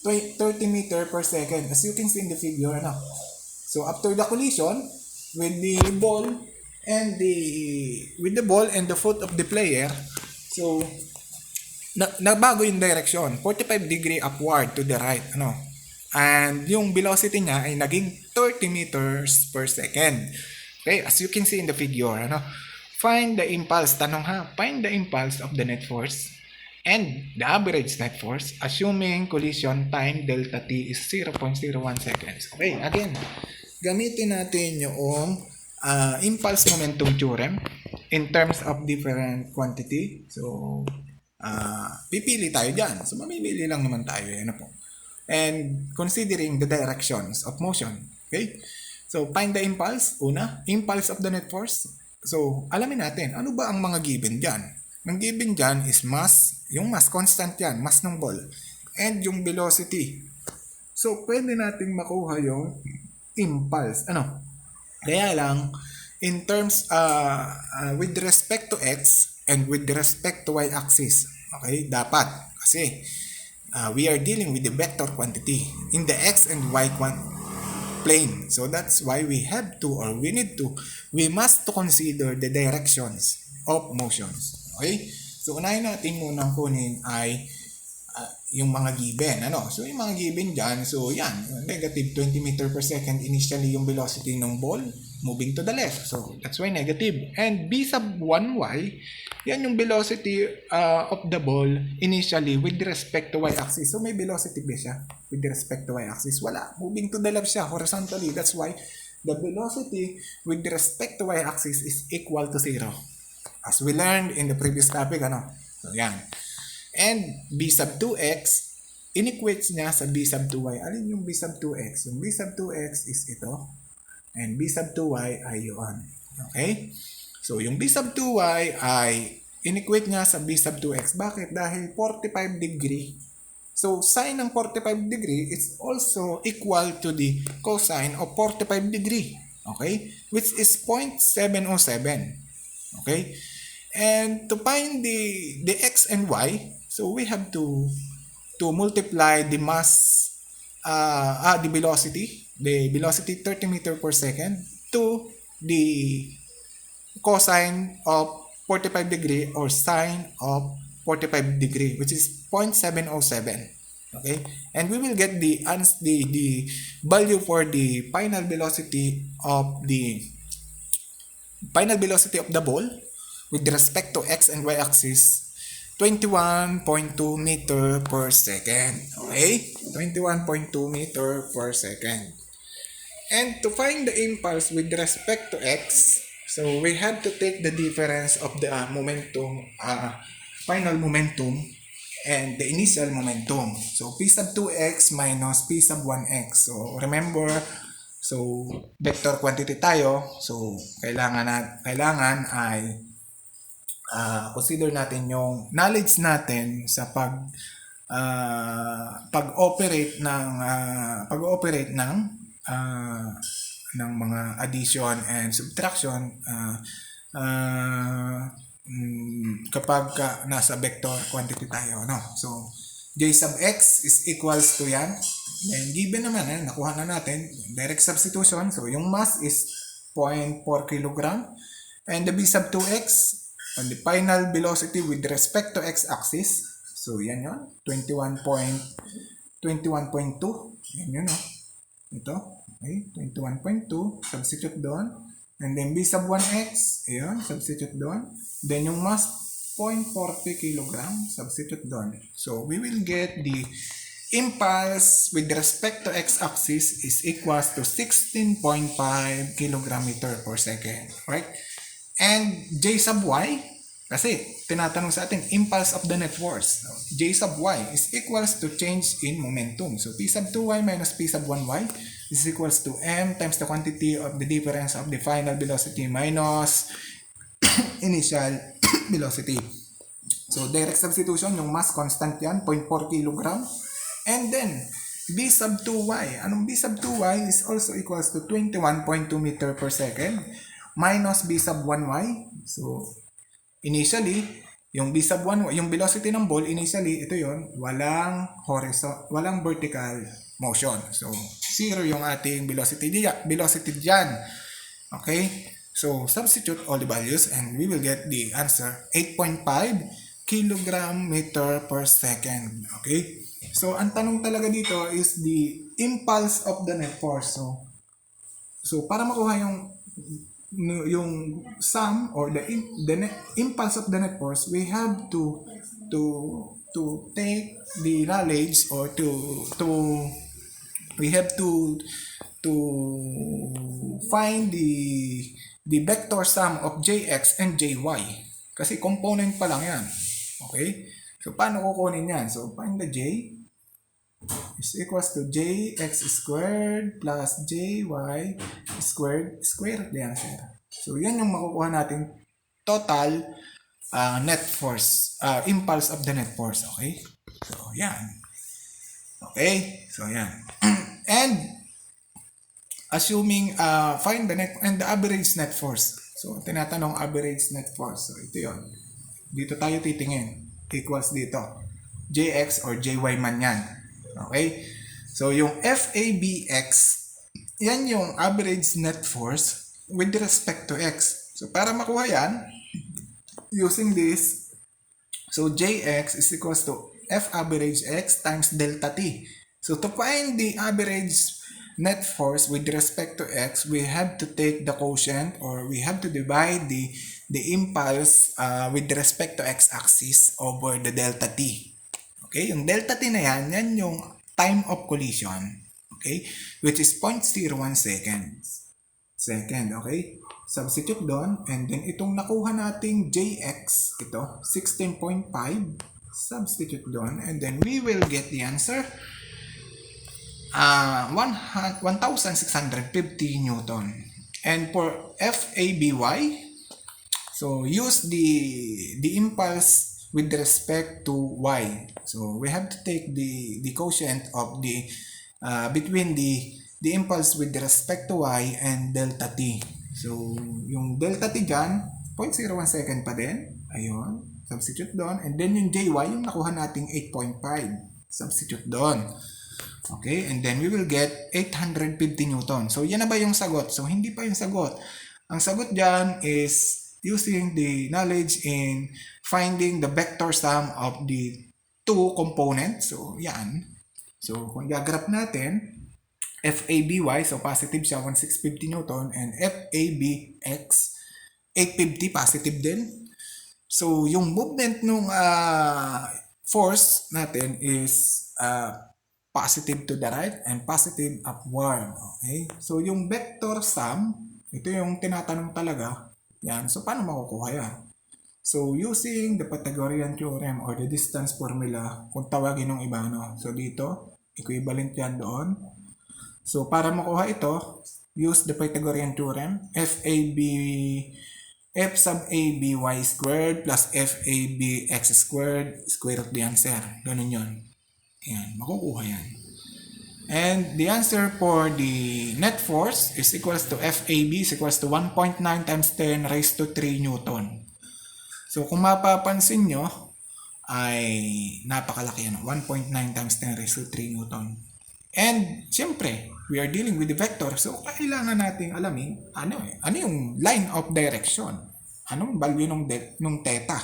30 meter per second, as you can see in the figure. Ano? So after the collision with the ball and the foot of the player, so nabago yung direction, 45 degree upward to the right, ano. And yung velocity niya ay naging 30 meters per second. Okay, as you can see in the figure, ano. Find the impulse, tanong ha, find the impulse of the net force and the average net force assuming collision time delta t is 0.01 seconds. Okay, again, gamitin natin yung impulse momentum theorem in terms of different quantity. So, pipili tayo dyan. So, mamimili lang naman tayo. Yan po. And considering the directions of motion. Okay? So, find the impulse. Una, impulse of the net force. So, alamin natin, ano ba ang mga given dyan? Ang given dyan is mass. Yung mass, constant yan. Mass ng ball. And yung velocity. So, pwede nating makuha yung impulse. Ano? Kaya lang, in terms, with respect to x and with respect to y-axis, okay, dapat. Kasi, we are dealing with the vector quantity in the x and y plane. So, that's why we have to, or we must to consider the directions of motions. Okay? So, unahin natin munang kunin ay yung mga given. Ano? So, yung mga given dyan, so yan, negative 20 meter per second initially yung velocity ng ball moving to the left. So, that's why negative. And b sub 1y, yan yung velocity of the ball initially with respect to y-axis. So, may velocity ba siya with respect to y-axis? Wala. Moving to the left siya horizontally. That's why the velocity with respect to y-axis is equal to 0. As we learned in the previous topic, ano? So, yan. And b sub 2x, inequates niya sa b sub 2y. Alin yung b sub 2x? Yung b sub 2x is ito. And b sub 2y ay yun. Okay? So, yung b sub 2y ay inequate niya sa b sub 2x. Bakit? Dahil 45 degree. So, sine ng 45 degree is also equal to the cosine of 45 degree. Okay? Which is 0.707. Okay? And to find the x and y, so we have to multiply the mass, the velocity 30 meter per second to the cosine of 45 degree or sine of 45 degree, which is 0.707. Okay, and we will get the value for the final velocity of the ball with respect to x and y axis, 21.2 meter per second. Okay? 21.2 meter per second. And to find the impulse with respect to x, so we have to take the difference of the momentum, final momentum and the initial momentum. So p sub 2x minus p sub 1x. So remember, so vector quantity tayo. So kailangan ay consider natin yung knowledge natin sa pag-operate ng mga addition and subtraction kapag nasa vector quantity tayo, no? So j sub x is equals to yan. Then given naman, nakuha na natin direct substitution. So yung mass is 0.4 kg and the b sub 2x on the final velocity with respect to x-axis. So, yan yun. 21.2. Yan yun, no? Ito. Okay. 21.2. Substitute doon. And then b sub 1x. Ayan. Substitute doon. Then yung mass, 0.40 kg. Substitute doon. So, we will get the impulse with respect to x-axis is equals to 16.5 kg per second. Right? And j sub y, kasi tinatanong sa atin, impulse of the net force. So, j sub y is equals to change in momentum. So, p sub 2y minus p sub 1y is equals to m times the quantity of the difference of the final velocity minus initial velocity. So, direct substitution, yung mass constant yan, 0.4 kg. And then, b sub 2y. Anong b sub 2y is also equals to 21.2 meter per second minus b sub 1y. So, initially, Yung v sub 1, yung velocity ng ball, initially, ito yon, walang vertical motion. So, 0 yung ating velocity dyan. Okay? So, substitute all the values and we will get the answer, 8.5 kilogram meter per second. Okay? So, ang tanong talaga dito is the impulse of the net force. So para makuha yung sum or the impulse of the net force, we have to take the knowledge or we have to find the vector sum of jx and jy kasi component pa lang yan. Okay? So paano kukunin yan? So find the j is equals to jx squared plus jy squared the answer. So yan yung makukuha natin total net force, impulse of the net force. Okay? So yan. Okay? So yan. And assuming find the net and the average net force. So tinatanong average net force. So ito yon. Dito tayo titingin. Equals dito. Jx or jy man yan. Okay? So, yung FABX, yan yung average net force with respect to x. So, para makuha yan, using this, so Jx is equals to F average x times delta t. So, to find the average net force with respect to x, we have to take the quotient or we have to divide the impulse with respect to x-axis over the delta t. Okay, yung delta t na yan yung time of collision. Okay, which is 0.01 seconds. Okay? Substitute doon, and then itong nakuha nating Jx, ito, 16.5, substitute doon, and then we will get the answer, 1,650 Newton. And for FABY, so use the impulse with respect to y. So we have to take the quotient of the between the impulse with respect to y and delta t. So yung delta t dyan, 0.01 second pa din. Ayun, substitute doon. And then yung jy, yung nakuha nating 8.5. Substitute doon. Okay, and then we will get 850 Newton. So yan na ba yung sagot? So hindi pa yung sagot. Ang sagot dyan is using the knowledge in finding the vector sum of the two components. So, yan. So, kung gagraph natin, FABY, so positive siya, 1650 Newton, and FABX, 850, positive din. So, yung movement nung force natin is positive to the right and positive upward. Okay? So, yung vector sum, ito yung tinatanong talaga. Yan. So, paano makukuha yan? So, using the Pythagorean theorem or the distance formula, kung tawagin ng iba, no? So, dito, equivalent yan doon. So, para makuha ito, use the Pythagorean theorem, F sub a by squared plus FABX squared, square root the answer. Ganun yun. Yan. Makukuha yan. And the answer for the net force is equals to FAB is equals to 1.9 times 10 raised to 3 Newton. So, kung mapapansin nyo, ay napakalaki yan. 1.9 times 10 raised to 3 Newton. And, siyempre, we are dealing with the vector. So, kailangan nating alamin, ano yung line of direction? Anong value ng theta?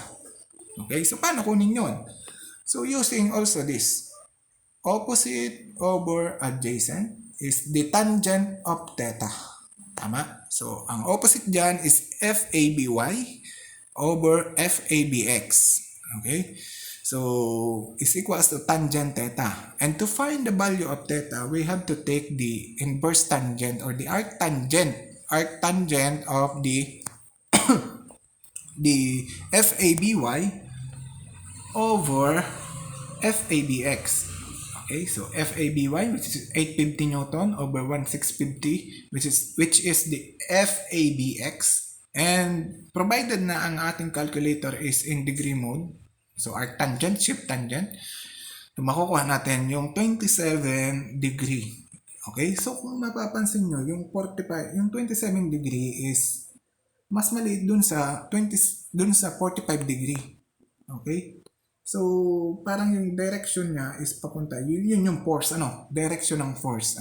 Okay, so paano kunin yun? So, using also this, opposite over adjacent is the tangent of theta. Tama? So, ang opposite dyan is FABY over FABX. Okay? So, is equals to tangent theta. And to find the value of theta, we have to take the inverse tangent or the arctangent of the the FABY over FABX. Okay, so FABY, which is 850 Newton over 1650, which is the FABX. And provided na ang ating calculator is in degree mode, so arctangent, shift tangent, makukuha natin yung 27 degree. Okay, so kung mapapansin nyo, yung 27 degree is mas maliit dun sa 45 degree. Okay? So, parang yung direction niya is papunta. Yun yung force, direction ng force,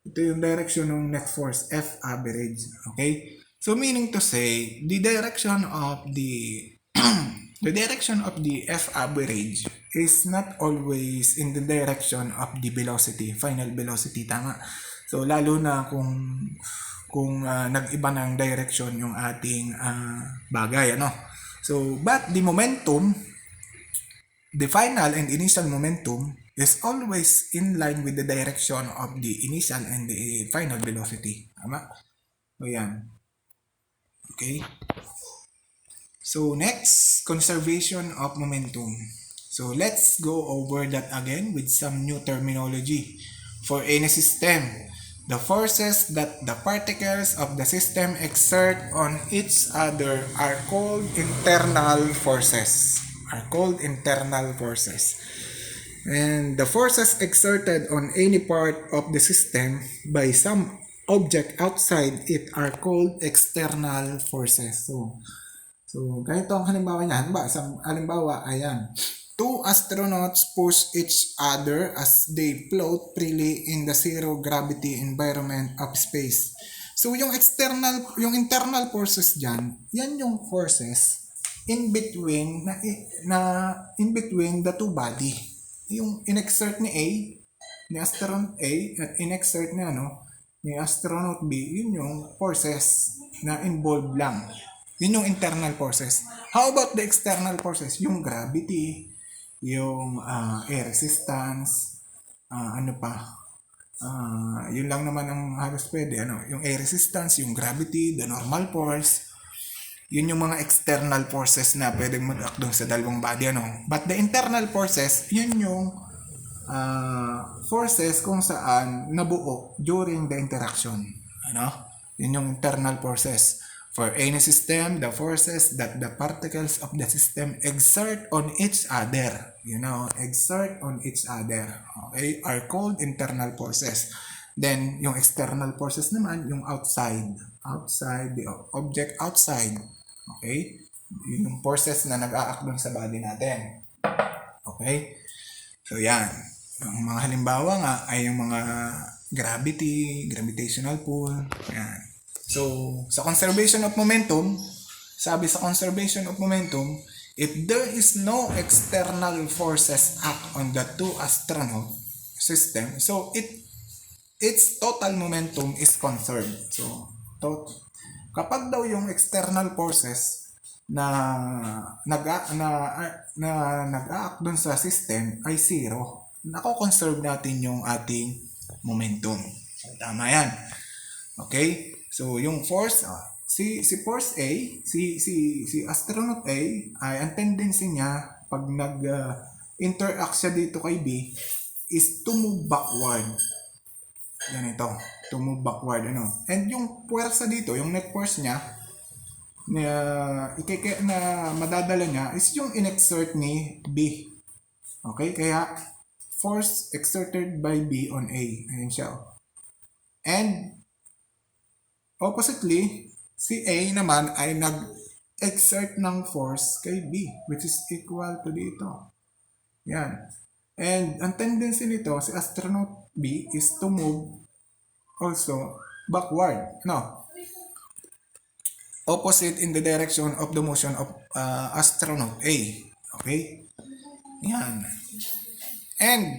Ito yung direction ng net force, F average. Okay? So, meaning to say, the direction of the the direction of the F average is not always in the direction of the velocity, final velocity, tama. So, lalo na kung nag-iba ng direction yung ating bagay, So, but the momentum, the final and initial momentum is always in line with the direction of the initial and the final velocity. Tama? So, yan. Okay? So, next, conservation of momentum. So, let's go over that again with some new terminology. For any system, the forces that the particles of the system exert on each other are called internal forces. And the forces exerted on any part of the system by some object outside it are called external forces. So ganito ang halimbawa niya. Halimbawa, ayan. Two astronauts push each other as they float freely in the zero gravity environment of space. So yung internal forces diyan, yan yung forces in between in between the two body. Yung inexert ni astronaut A at inexert ni astronaut B, yun yung forces na involved lang. Yun yung internal forces. How about the external forces? Yung gravity, yung air resistance, yun lang naman ang halos pwede. Yung air resistance, yung gravity, the normal force, yun yung mga external forces na pwedeng mag-act doon sa dalawang body. But the internal forces, yun yung forces kung saan nabuo during the interaction. Yun yung internal forces. For any system, the forces that the particles of the system exert on each other, okay, are called internal forces. Then, yung external forces naman, yung outside, the object outside, okay? Yung forces na nag-a-act dun sa body natin. Okay? So, yan. Ang mga halimbawa nga ay yung mga gravity, gravitational pull, yan. So, sa conservation of momentum, if there is no external forces act on the two astronaut system, so its total momentum is conserved. So, kapag daw yung external forces na nag-act dun sa system ay zero, nako-conserve natin yung ating momentum. So, tama yan. Okay? So, yung force, si force A, si astronaut A, ay ang tendency niya pag nag-interact siya dito kay B is to move backward. Yan ito, to move backward. And yung puwersa dito, yung net force niya, na madadala niya is yung inexert ni B. Okay? Kaya, force exerted by B on A. Ayan siya. And, oppositely, si A naman ay nag-exert ng force kay B, which is equal to dito. Yan. And ang tendency nito, si astronaut B, is to move also backward. Opposite in the direction of the motion of astronaut A. Okay? Yan. And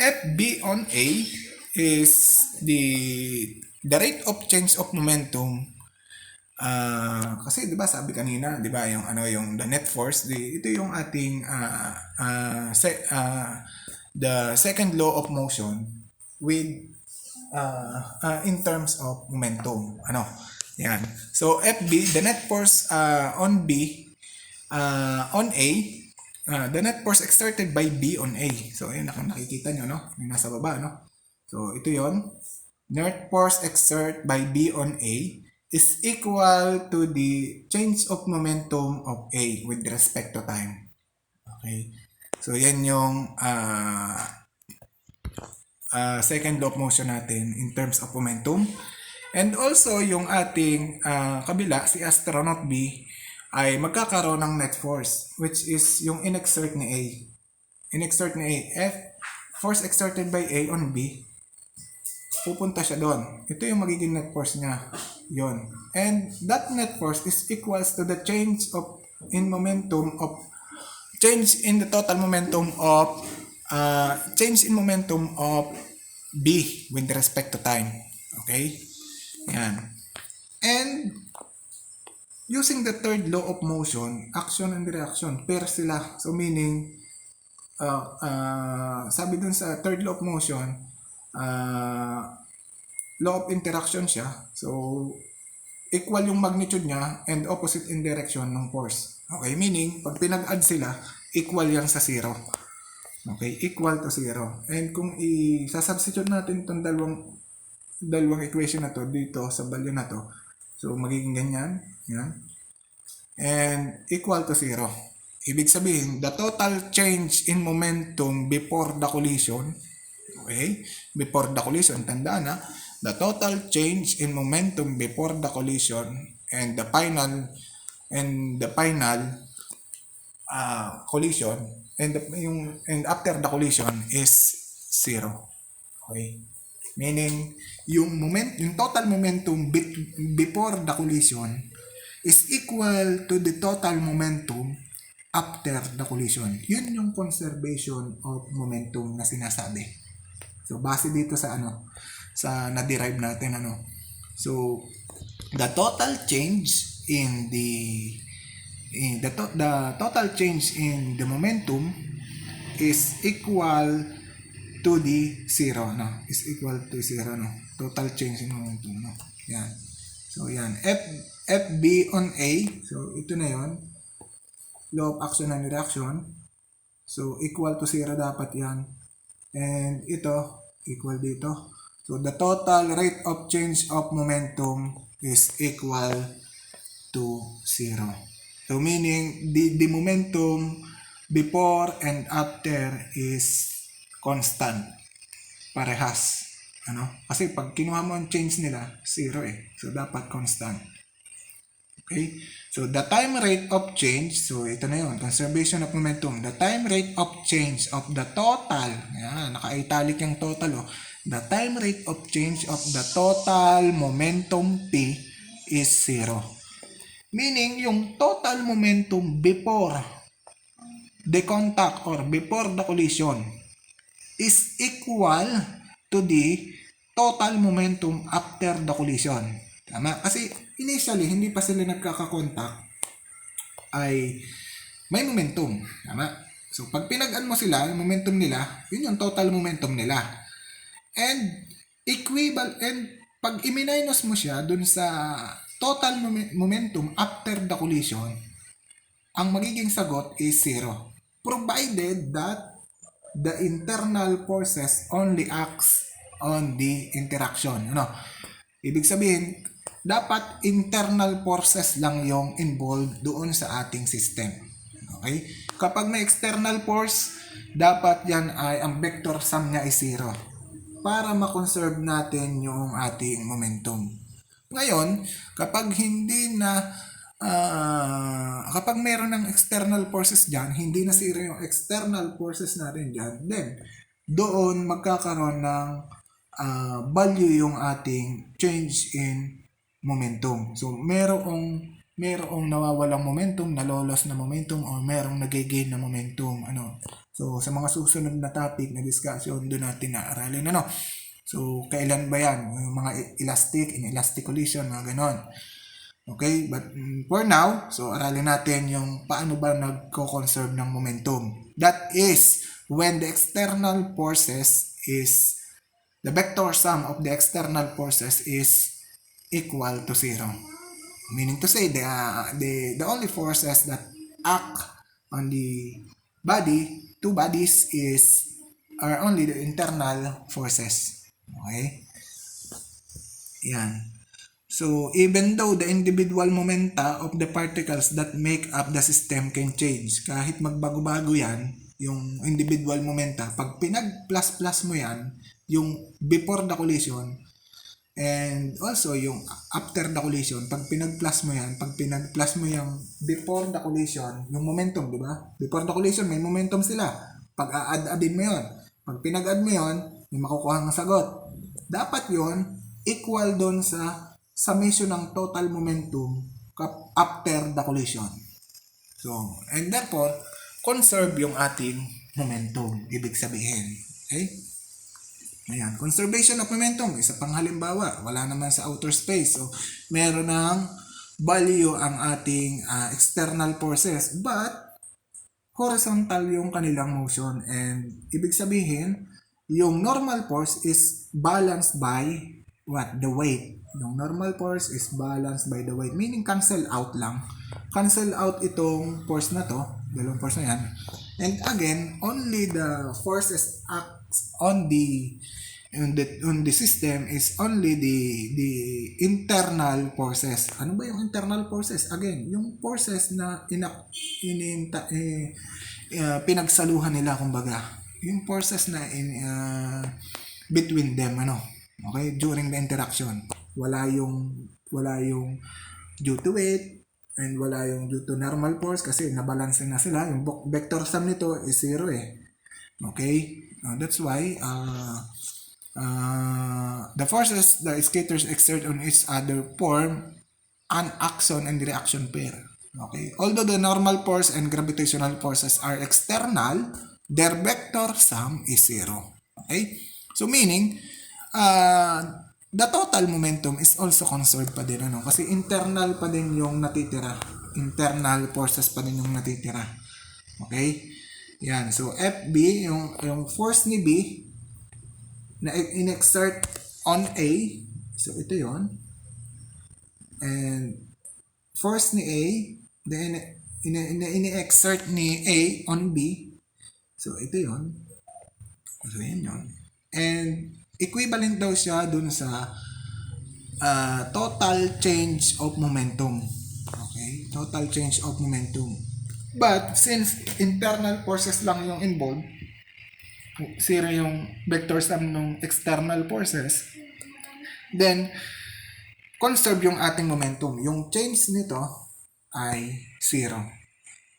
FB on A is the rate of change of momentum. Kasi 'di ba sabi kanina, 'di ba, yung the net force, ito yung ating the second law of motion with in terms of momentum. Yan. So FB, the net force on B on A, the net force exerted by B on A. So ayun, nakikita nyo, yung nasa baba, So ito yon. Net force exerted by B on A is equal to the change of momentum of A with respect to time. Okay. So, yan yung second law of motion natin in terms of momentum. And also, yung ating kabila, si astronaut B, ay magkakaroon ng net force, which is yung in-exert ni A. In-exert ni A, F, force exerted by A on B, pupunta siya doon. Ito yung magiging net force niya. Yon. And that net force is equals to the change in the total momentum of change in momentum of B with respect to time. Okay? Yan. And using the third law of motion, action and reaction, pair sila. So meaning, sabi dun sa third law of motion, law of interaction siya. So, equal yung magnitude niya and opposite in direction ng force. Okay, meaning, pag pinag-add sila, equal yan sa 0. Okay, equal to 0. And kung i-substitute natin itong dalawang equation na to dito sa value na to, so magiging ganyan, yan. And equal to 0. Ibig sabihin, the total change in momentum before the collision, okay, before the collision, tandaan na, the total change in momentum before the collision and the final collision and after the collision is 0. Okay? Meaning yung total momentum before the collision is equal to the total momentum after the collision. Yun yung conservation of momentum na sinasabi. So base dito sa sa na-derive natin So the total change in the total change in the momentum is equal to the 0, is equal to 0, total change in momentum, yan. So yan, FB on A, so ito na yon, law of action and reaction, so equal to 0 dapat yan, and ito equal dito. So the total rate of change of momentum is equal to 0. So meaning the momentum before and after is constant. Parehas. Kasi pag kinuha mo ang change nila, 0 So dapat constant. Okay? So the time rate of change, so ito na yun, conservation of momentum. The time rate of change of the total, naka-italic yung total the time rate of change of the total momentum P is 0. Meaning, yung total momentum before the contact or before the collision is equal to the total momentum after the collision. Tama? Kasi initially, hindi pa sila nagkakakontak ay may momentum. Tama? So, pag pinag-an mo sila, yung momentum nila, yun yung total momentum nila. And pag i-minus mo siya dun sa total momentum after the collision, ang magiging sagot is 0. Provided that the internal forces only acts on the interaction. Ibig sabihin, dapat internal forces lang yung involved doon sa ating system. Okay? Kapag may external force, dapat yan ay ang vector sum niya ay 0. Para ma-conserve natin yung ating momentum. Ngayon, kapag kapag meron ng external forces dyan, hindi na 0 yung external forces natin dyan, then doon magkakaroon ng value yung ating change in momentum. So, merong nawawalang momentum, nalolos na momentum, o merong nag-gain na momentum. So, sa mga susunod na topic na discussion, doon natin naaralin. So, kailan ba yan? Yung mga elastic, inelastic collision, mga ganon. Okay? But for now, so aralin natin yung paano ba nagko-conserve ng momentum. That is, when the external forces is, the vector sum of the external forces is equal to 0. Meaning to say, the only forces that act on the body, two bodies, are only the internal forces. Okay? Yan. So, even though the individual momenta of the particles that make up the system can change, kahit magbago-bago yan, yung individual momenta, pag pinag-plus-plus mo yan, yung before the collision, And also, yung after the collision, pag pinag-plus mo yan, pag pinag-plus mo yung before the collision, yung momentum, di ba? Before the collision, may momentum sila. Pag a-add-addin mo yun, pag pinag-add mo yun, may makukuha ng sagot. Dapat yun, equal doon sa summation ng total momentum after the collision. So, and therefore, conserve yung ating momentum, ibig sabihin. Okay? Ayan, conservation of momentum, isa pang halimbawa, wala naman sa outer space. So, meron ng value ang ating external forces, but horizontal yung kanilang motion. And ibig sabihin, yung normal force is balanced by what? The weight. Yung normal force is balanced by the weight. Meaning, cancel out lang. Cancel out itong force na to, dalawang force na yan. And again, only the forces act on the system is only the internal forces. Ano ba yung internal forces? Again, yung forces na pinagsaluhan nila, kumbaga. Yung forces na between them, okay, during the interaction. Wala yung due to weight and wala yung due to normal force kasi nabalance na sila. Yung vector sum nito is 0 Okay? That's why the forces the skaters exert on each other form an action and reaction pair. Okay? Although the normal force and gravitational forces are external, their vector sum is 0. Okay? So meaning, the total momentum is also conserved pa din. Kasi internal pa din yung natitira. Internal forces pa din yung natitira. Okay? Yan. So, FB, yung force ni B na in-exert on A. So, ito yon. And force ni A, then in-exert ni A on B. So, ito yon. So, yan yun. And equivalent daw siya dun sa total change of momentum. Okay? Total change of momentum. But since internal forces lang yung involved, 0 yung vector sum ng external forces, then conserve yung ating momentum. Yung change nito ay 0.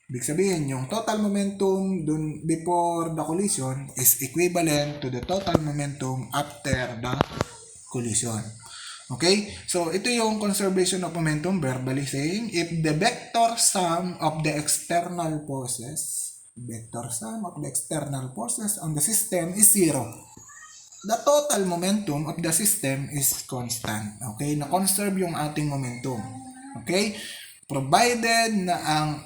Ibig sabihin, yung total momentum dun before the collision is equivalent to the total momentum after the collision. Okay? So, ito yung conservation of momentum, verbally saying, if the vector sum of the external forces on the system is 0, the total momentum of the system is constant. Okay? Na-conserve yung ating momentum. Okay? Provided na ang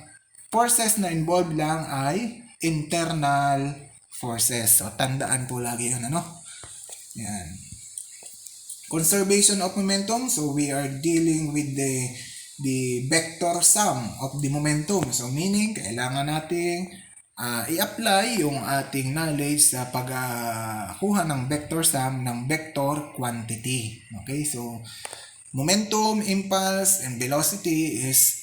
forces na involved lang ay internal forces. So, tandaan po lagi yun, Yan. Conservation of momentum, so we are dealing with the vector sum of the momentum. So meaning, kailangan nating i-apply yung ating knowledge sa pagkuha ng vector sum ng vector quantity. Okay, so momentum, impulse, and velocity is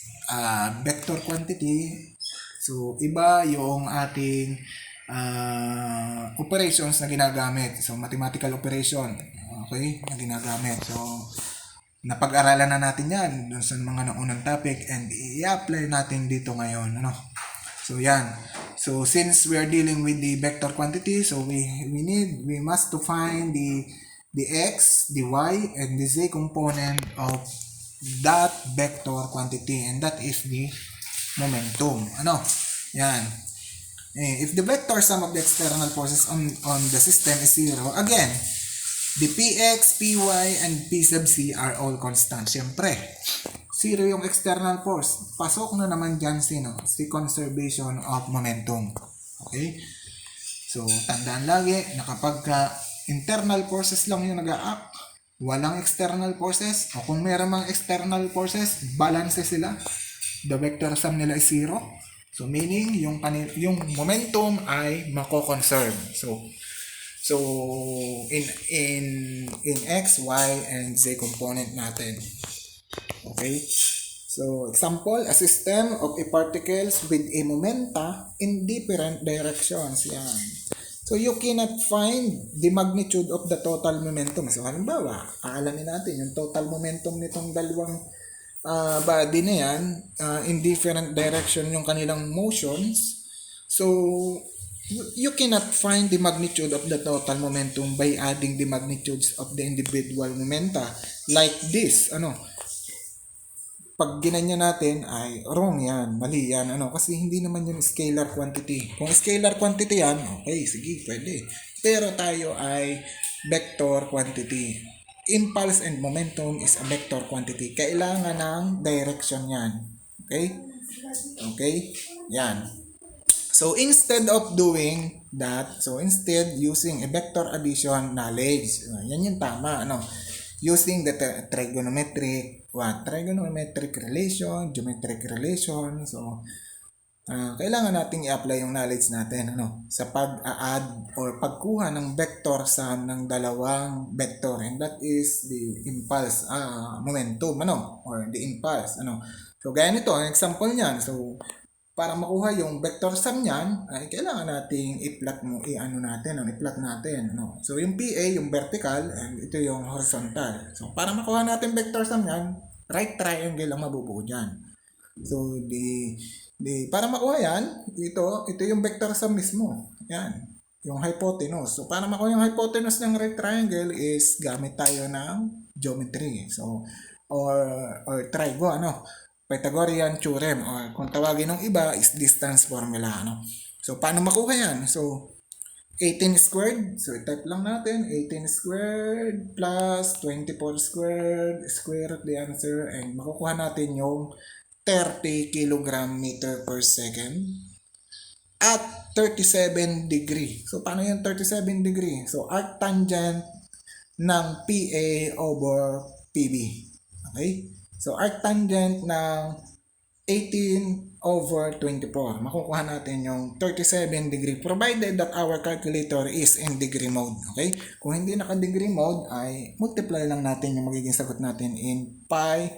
vector quantity. So iba yung ating operations na ginagamit. So mathematical operation, okay, na ginagamit. So napag-aralan na natin yan dun sa mga naunang topic and i-apply natin dito ngayon. So yan. So since we are dealing with the vector quantity, so we must to find the x, the y, and the z component of that vector quantity, and that is the momentum. Yan. If the vector sum of the external forces on the system is 0, again, the px, py, and p sub c are all constant. Siyempre, 0 yung external force. Pasok na naman dyan si conservation of momentum. Okay? So, tandaan lagi na kapag internal forces lang yung nag-a-act, walang external forces, o kung meron mang external forces, balance sila. The vector sum nila is 0. So meaning yung momentum ay mako-conserve. So in x, y, and z component natin. Okay? So example, a system of a particles with a momenta in different directions. Yan. So you cannot find the magnitude of the total momentum. So halimbawa, aalamin natin yung total momentum nitong dalawang body na yan, in different direction yung kanilang motions. So you cannot find the magnitude of the total momentum by adding the magnitudes of the individual momenta like this. Pag ginanya natin ay wrong yan, mali yan, kasi hindi naman yun scalar quantity. Kung scalar quantity yan, okay, sige, pwede. Pero tayo ay vector quantity. Impulse and momentum is a vector quantity. Kailangan ng direction yan. Okay? Okay? Yan. So instead of doing that, instead using a vector addition knowledge, yan yung tama, using the trigonometric relation, geometric relation. So kailangan nating i-apply yung knowledge natin sa pag-add or pagkuha ng vector sum ng dalawang vector, and that is the impulse momentum or the impulse. So gaya nito, ang example niyan, so para makuha yung vector sum niyan ay kailangan nating i-plot natin. So yung PA yung vertical and ito yung horizontal. So para makuha natin vector sum niyan, right triangle ang mabubuo diyan. So para makuha yan, ito yung vector sum mismo. Yan, yung hypotenuse. So para makuha yung hypotenuse ng right triangle is gamit tayo ng geometry. So or trigo Pythagorean theorem, or kung tawagin ng iba is distance formula. So paano makuha yan? So 18 squared, so i-type lang natin 18 squared plus 24 squared, square root the answer, and makukuha natin yung 30 kilogram meter per second at 37 degree. So paano yung 37 degree? So arctangent ng PA over PB. Okay? So arctangent ng 18 over 24. Makukuha natin yung 37 degree provided that our calculator is in degree mode. Okay? Kung hindi naka-degree mode ay multiply lang natin yung magiging sagot natin in pi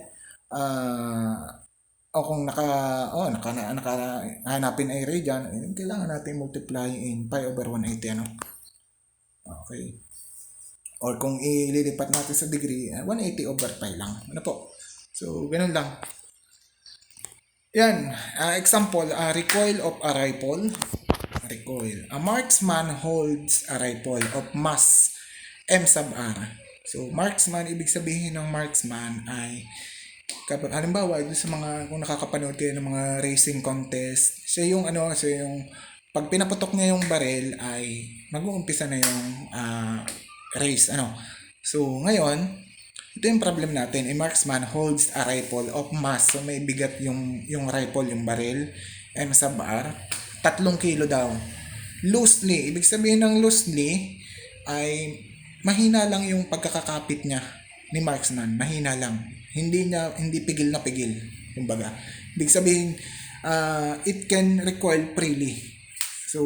o kung nakahanapin ay radian, kailangan natin multiply in pi over 180 Okay. Or kung ililipat natin sa degree, 180 over pi lang. Po? So, ganun lang. Yan. Example, recoil of a rifle. Recoil. A marksman holds a rifle of mass M sub R. So, marksman, ibig sabihin ng marksman ay, halimbawa, sa mga, kung nakakapanood kayo ng mga racing contest, siya yung pag pinaputok niya yung barrel ay mag-uumpisa na yung race. So, ngayon, ito yung problem natin. A marksman holds a rifle of mass. So, may bigat yung rifle, yung barrel. M sub R. 3 kilo daw. Loosely. Ibig sabihin ng loosely ay mahina lang yung pagkakakapit niya ni marksman. Mahina lang. Hindi pigil na pigil. Kumbaga. Ibig sabihin, it can recoil freely. So,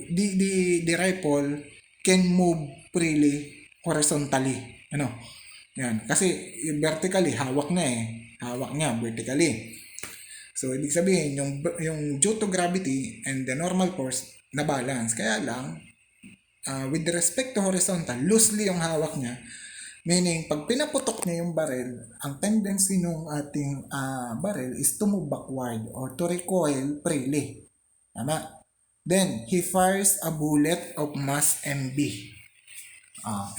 the rifle can move freely horizontally. Yan. Kasi yung vertically, hawak niya vertically. So, ibig sabihin, yung due to gravity and the normal force, na balance. Kaya lang, with respect to horizontal, loosely yung hawak niya. Meaning, pag pinaputok niya yung barrel, ang tendency ng ating barrel is to move backward or to recoil freely. Tama? Then, he fires a bullet of mass MB.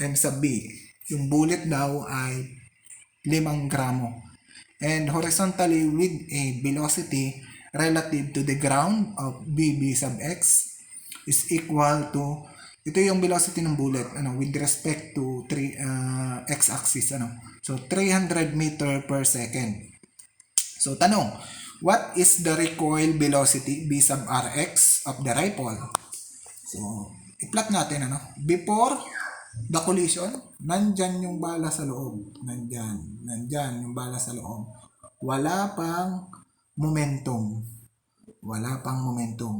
M sub B. Yung bullet daw ay 5 gramo. And horizontally with a velocity relative to the ground of BB sub x is equal to, ito yung velocity ng bullet with respect to x-axis. So, 300 meter per second. So, tanong, what is the recoil velocity B sub Rx of the rifle? So, i-plot natin, before the collision, nandyan yung bala sa loob. Nandyan yung bala sa loob. Wala pang momentum.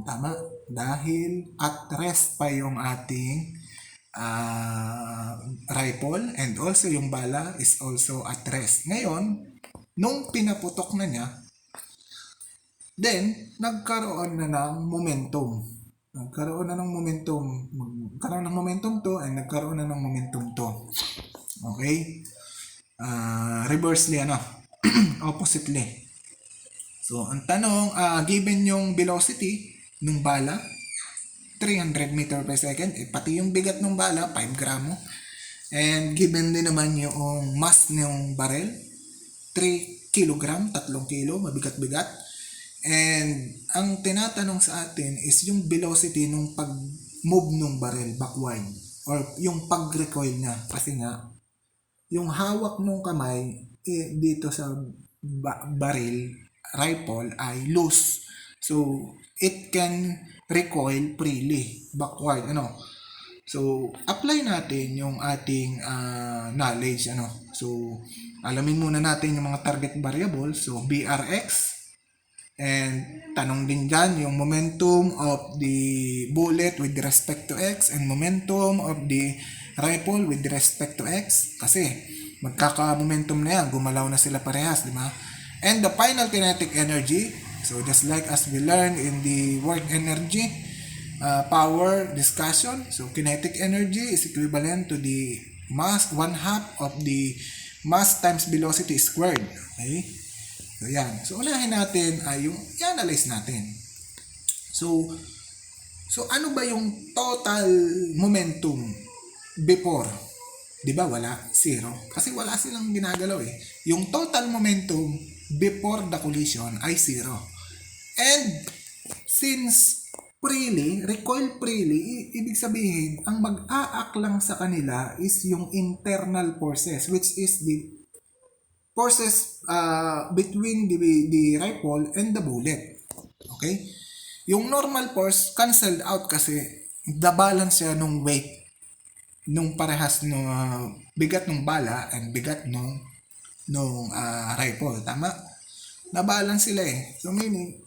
Tama? Dahil at rest pa yung ating rifle, and also yung bala is also at rest. Ngayon, nung pinaputok na niya, then, nagkaroon na ng momentum. Nagkaroon na ng momentum. Nagkaroon ng momentum to and nagkaroon na ng momentum to. Okay? Reversely, oppositely. So, ang tanong, given yung velocity ng bala, 300 meter per second, pati yung bigat ng bala, 5 gramo. And given din naman yung mass ng barrel, 3 kilogram, 3 kilo, mabigat-bigat. And ang tinatanong sa atin is yung velocity nung pag-move ng barrel backward or yung pag-recoil niya. Kasi nga, yung hawak ng kamay dito sa barrel, rifle ay loose. So, it can recoil freely backward. So, apply natin yung ating knowledge. So, alamin muna natin yung mga target variable. So, BRX. And tanong din dyan yung momentum of the bullet with respect to X and momentum of the rifle with respect to X. Kasi magkaka-momentum na yan. Gumalaw na sila parehas, di ba? And the final kinetic energy, so just like as we learned in the work energy power discussion, so kinetic energy is equivalent to the mass 1/2 of the mass times velocity squared. Okay? So yan. So unahin natin ay yung i-analyze natin. So ano ba yung total momentum before? Di ba wala? Zero. Kasi wala silang ginagalaw eh. Yung total momentum before the collision ay zero. And since recoil freely, ibig sabihin, ang mag-a-act lang sa kanila is yung internal forces, which is the forces between the rifle and the bullet. Okay? Yung normal force cancelled out kasi the balance siya nung weight nung parehas no bigat ng bala and bigat nung rifle. Tama? Na-balance sila eh. So meaning,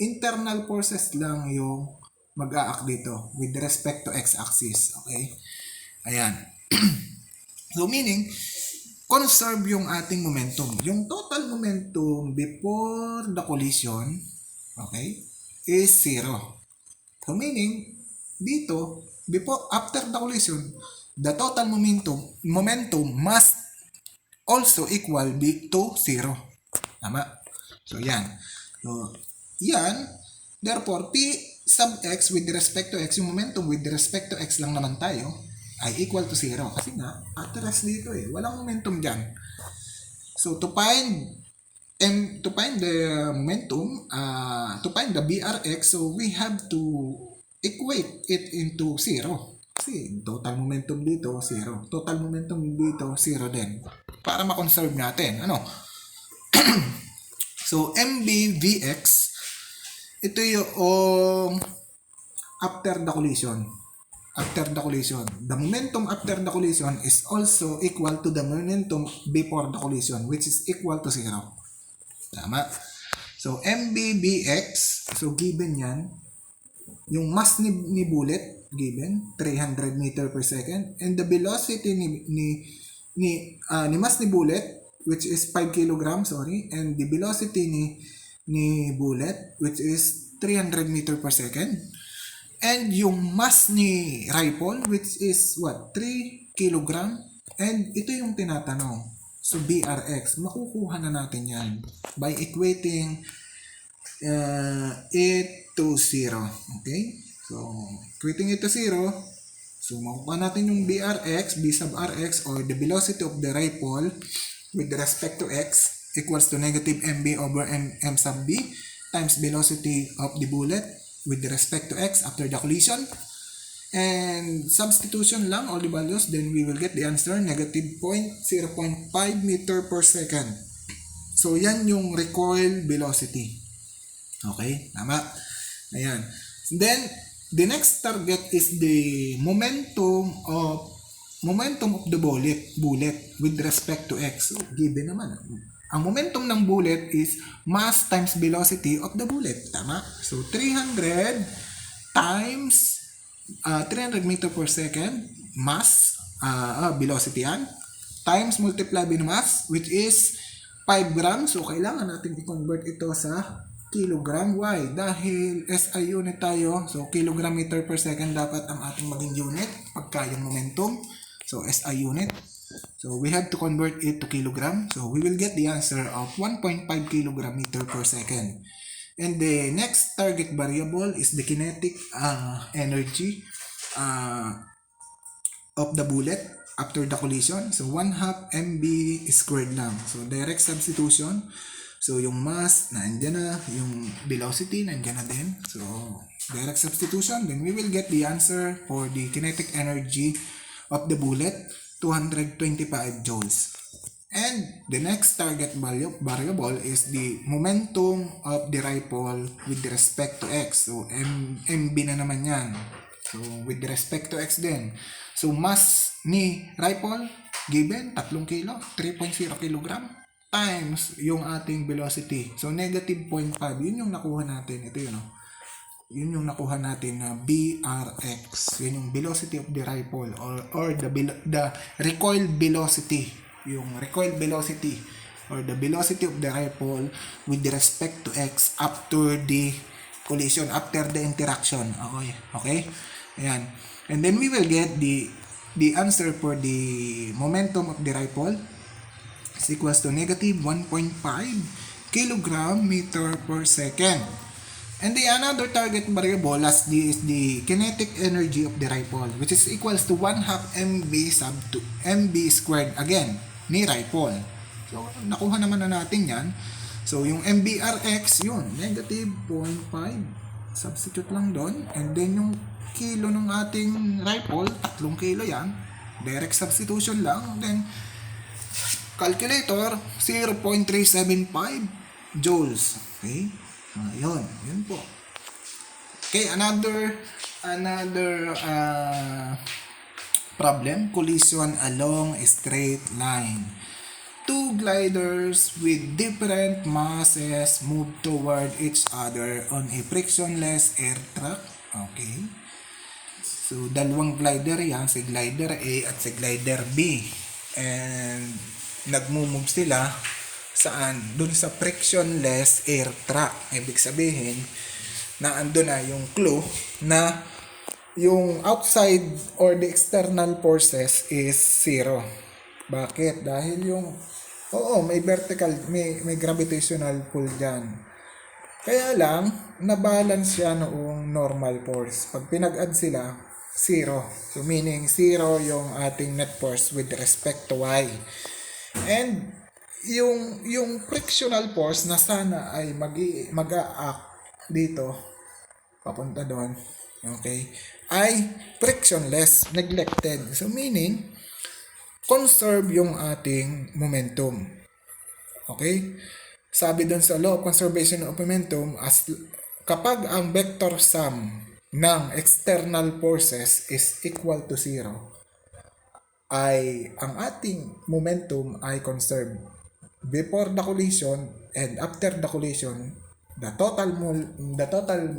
internal forces lang yung mag-a-act dito with respect to x-axis. Okay? Ayan. So meaning, conserve yung ating momentum. Yung total momentum before the collision, okay, is zero. So meaning, dito, after the collision, the total momentum must also equal to zero. Tama? So, yan. So, yan. Therefore, P sub x with respect to x, yung momentum with respect to x lang naman tayo, ay equal to zero. Kasi nga, at rest dito eh. Walang momentum dyan. So, to find the momentum, to find the BRX, so we have to equate it into zero. Kasi total momentum dito, zero. Total momentum dito, zero din. Para ma-conserve natin. So, MBVX, ito yung after the collision. After the collision. The momentum after the collision is also equal to the momentum before the collision, which is equal to zero. Tama? So, MBVX, so given yan, yung mass ni bullet, given, 300 meter per second, and the velocity ni mass ni bullet, which is 5 kilogram, and the velocity ni bullet, which is 300 meter per second, and yung mass ni rifle, which is 3 kilogram, and ito yung tinatanong. So, BRX, makukuha na natin yan by equating it to 0. Okay? So, equating it to 0, so makukuha natin yung BRX, B sub RX, or the velocity of the rifle with respect to x equals to negative mb over m sub b times velocity of the bullet with respect to x after the collision. And substitution lang all the values, then we will get the answer, negative 0.5 meter per second. So, yan yung recoil velocity. Okay? Tama? Ayan. Then, the next target is the momentum of the bullet with respect to x. So, given naman. Ang momentum ng bullet is mass times velocity of the bullet. Tama? So, 300 times 300 meter per second mass, velocity yan, times multiply by mass, which is 5 grams. So, kailangan natin i-convert ito sa kilogram. Why? Dahil SI unit tayo. So, kilogram meter per second dapat ang ating maging unit pagka yung momentum. So, SI unit. So, we have to convert it to kilogram. So, we will get the answer of 1.5 kilogram meter per second. And the next target variable is the kinetic energy of the bullet after the collision. So, 1/2 mv squared lang. So, direct substitution. So, yung mass, nandiyan na. Yung velocity, nandiyan na din. So, direct substitution. Then, we will get the answer for the kinetic energy of the bullet, 225 joules. And the next target variable is the momentum of the rifle with respect to x. So, mb na naman yan. So, with respect to x din. So, mass ni rifle, given, 3 kilo, 3.0 kilogram, times yung ating velocity. So, negative 0.5. Yun yung nakuha natin. Ito yun, yun yung nakuha natin na BRX. Yun yung velocity of the rifle or the recoil velocity. Yung recoil velocity or the velocity of the rifle with respect to X after the collision, after the interaction. Okay? Ayan. And then we will get the answer for the momentum of the rifle is equals to negative 1.5 kilogram meter per second. And the another target variable lastly is the kinetic energy of the rifle, which is equals to 1/2 mv squared again ni rifle. So, nakuha naman na natin yan. So, yung MBRX, yun, negative 0.5. Substitute lang doon. And then, yung kilo ng ating rifle, 3 kilo yan. Direct substitution lang. Then, calculator, 0.375 joules. Okay? Yun po. Okay, another problem, collision along a straight line. Two gliders with different masses move toward each other on a frictionless air track. Okay. So, dalawang glider yan, si glider A at si glider B. And nagmumove sila saan? Doon sa frictionless air track. Ibig sabihin na ando na yung clue na yung outside or the external forces is zero. Bakit? Dahil yung may vertical, may gravitational pull dyan. Kaya lang, na-balance siya noong normal force. Pag pinag-add sila, zero. So, meaning zero yung ating net force with respect to y. And yung frictional force na sana ay mag-a-act dito, papunta doon, okay, ay frictionless, neglected. So, meaning, conserve yung ating momentum. Okay? Sabi doon sa law of conservation of momentum, kapag ang vector sum ng external forces is equal to zero, ay ang ating momentum ay conserved. Before the collision and after the collision, the total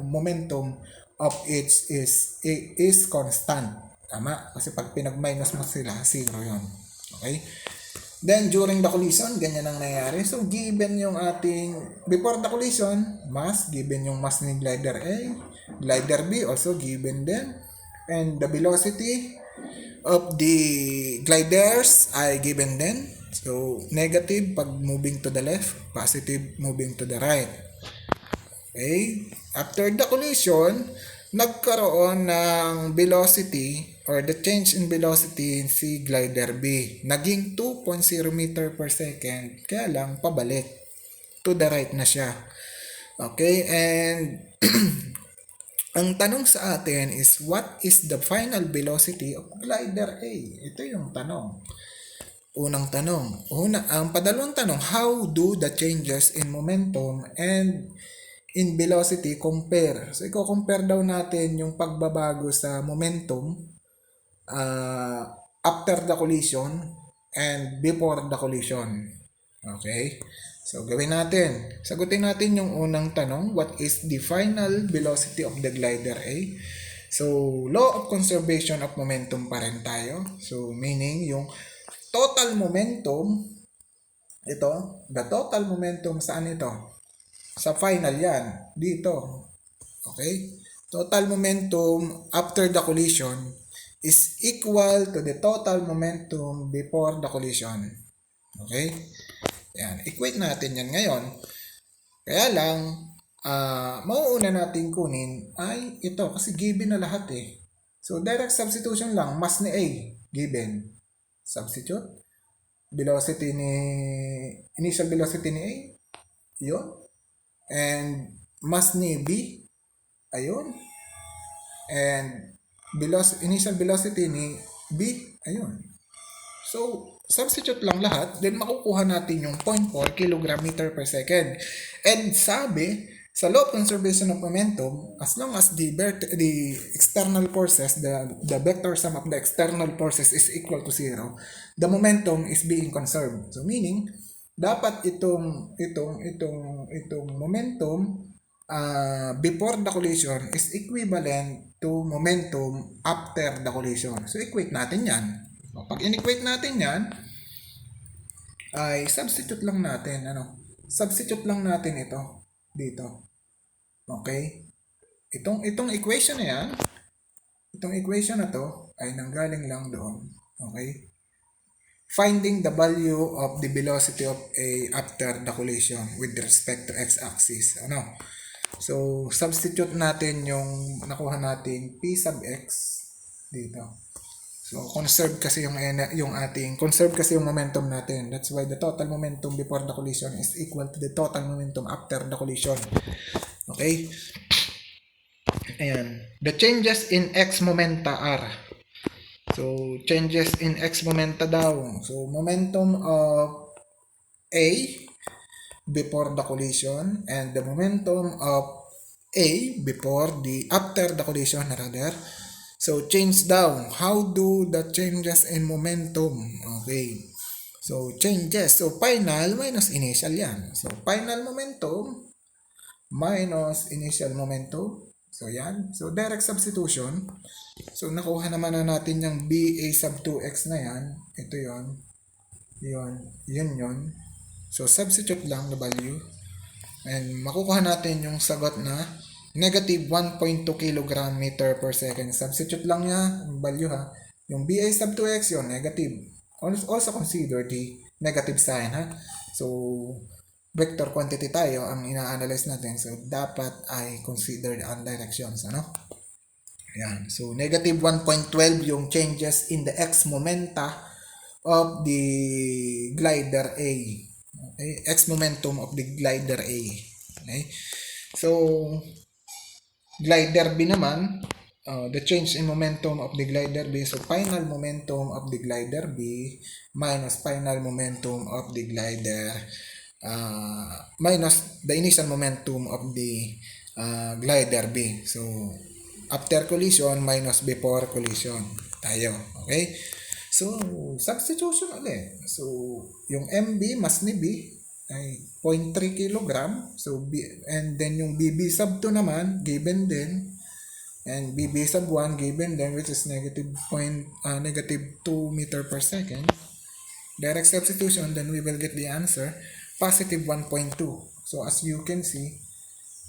momentum of each is constant. Tama? Kasi pag pinag-minus mo sila, zero yun. Okay? Then, during the collision, ganyan ang nangyayari. So, given yung ating, before the collision, mass, given yung mass ni glider A, glider B, also given din. And the velocity of the gliders ay given din. So, negative pag moving to the left, positive moving to the right. Okay? After the collision, nagkaroon ng velocity or the change in velocity si glider B. Naging 2.0 meter per second. Kaya lang, pabalik. To the right na siya. Okay? And ang tanong sa atin is, what is the final velocity of glider A? Ito yung tanong. Unang tanong. Ang padalawang tanong, how do the changes in momentum and in velocity compare? So, i-compare daw natin yung pagbabago sa momentum after the collision and before the collision. Okay? So, gawin natin. Sagutin natin yung unang tanong, what is the final velocity of the glider A? So, law of conservation of momentum pa rin tayo. So, meaning yung total momentum, ito, the total momentum, saan ito? Sa final yan. Dito. Okay? Total momentum after the collision is equal to the total momentum before the collision. Okay? Yan. Equate natin yan ngayon. Kaya lang, mauuna natin kunin ay ito kasi given na lahat eh. So, direct substitution lang. Mass ni A, given. Substitute. Velocity ni, initial velocity ni A. Yun. And mass ni B. Ayun. And initial velocity ni B. Ayun. So, substitute lang lahat. Then, makukuha natin yung 0.4 kg per second. And sabi, sa law of conservation of momentum, as long as the external forces, the vector sum of the external forces is equal to 0, the momentum is being conserved. So, meaning, dapat itong momentum before the collision is equivalent to momentum after the collision. So, equate natin yan. Pag in-equate natin yan, ay substitute lang natin. Substitute lang natin ito dito. Okay? Itong equation na yan, itong equation na to ay nanggaling lang doon. Okay? Finding the value of the velocity of A after the collision with respect to x-axis. So, substitute natin yung nakuha nating P sub x dito. So, conserve kasi yung momentum natin. That's why the total momentum before the collision is equal to the total momentum after the collision. Okay? Ayan. The changes in x momenta are. So, changes in x momenta daw. So, momentum of A before the collision and the momentum of A after the collision rather. So, change down. How do the changes in momentum? Okay. So, changes. So, final minus initial yan. So, final momentum minus initial momentum. So, yan. So, direct substitution. So, nakuha naman na natin yung BA sub 2x na yan. Ito yon. Yun. So, substitute lang the value. And makukuha natin yung sagot na negative 1.2 kg meter per second. Substitute lang niya yung value ha. Yung BA sub 2x yun, negative. Also consider the negative sign ha. So, vector quantity tayo ang ina-analyze natin. So, dapat ay consider ang directions. Yan. So, negative 1.12 yung changes in the x momenta of the glider A. Okay? X momentum of the glider A. Okay? So, glider B naman, the change in momentum of the glider B. So, final momentum of the glider B minus final momentum of the glider minus the initial momentum of the glider B. So, after collision minus before collision tayo. Okay? So, substitution ulit. So, yung MB mas ni B ay 0.3 kg. So, and then yung BB sub 2 naman, given din. And BB sub 1, given din, which is negative 2 meter per second. Direct substitution, then we will get the answer, positive 1.2. So, as you can see,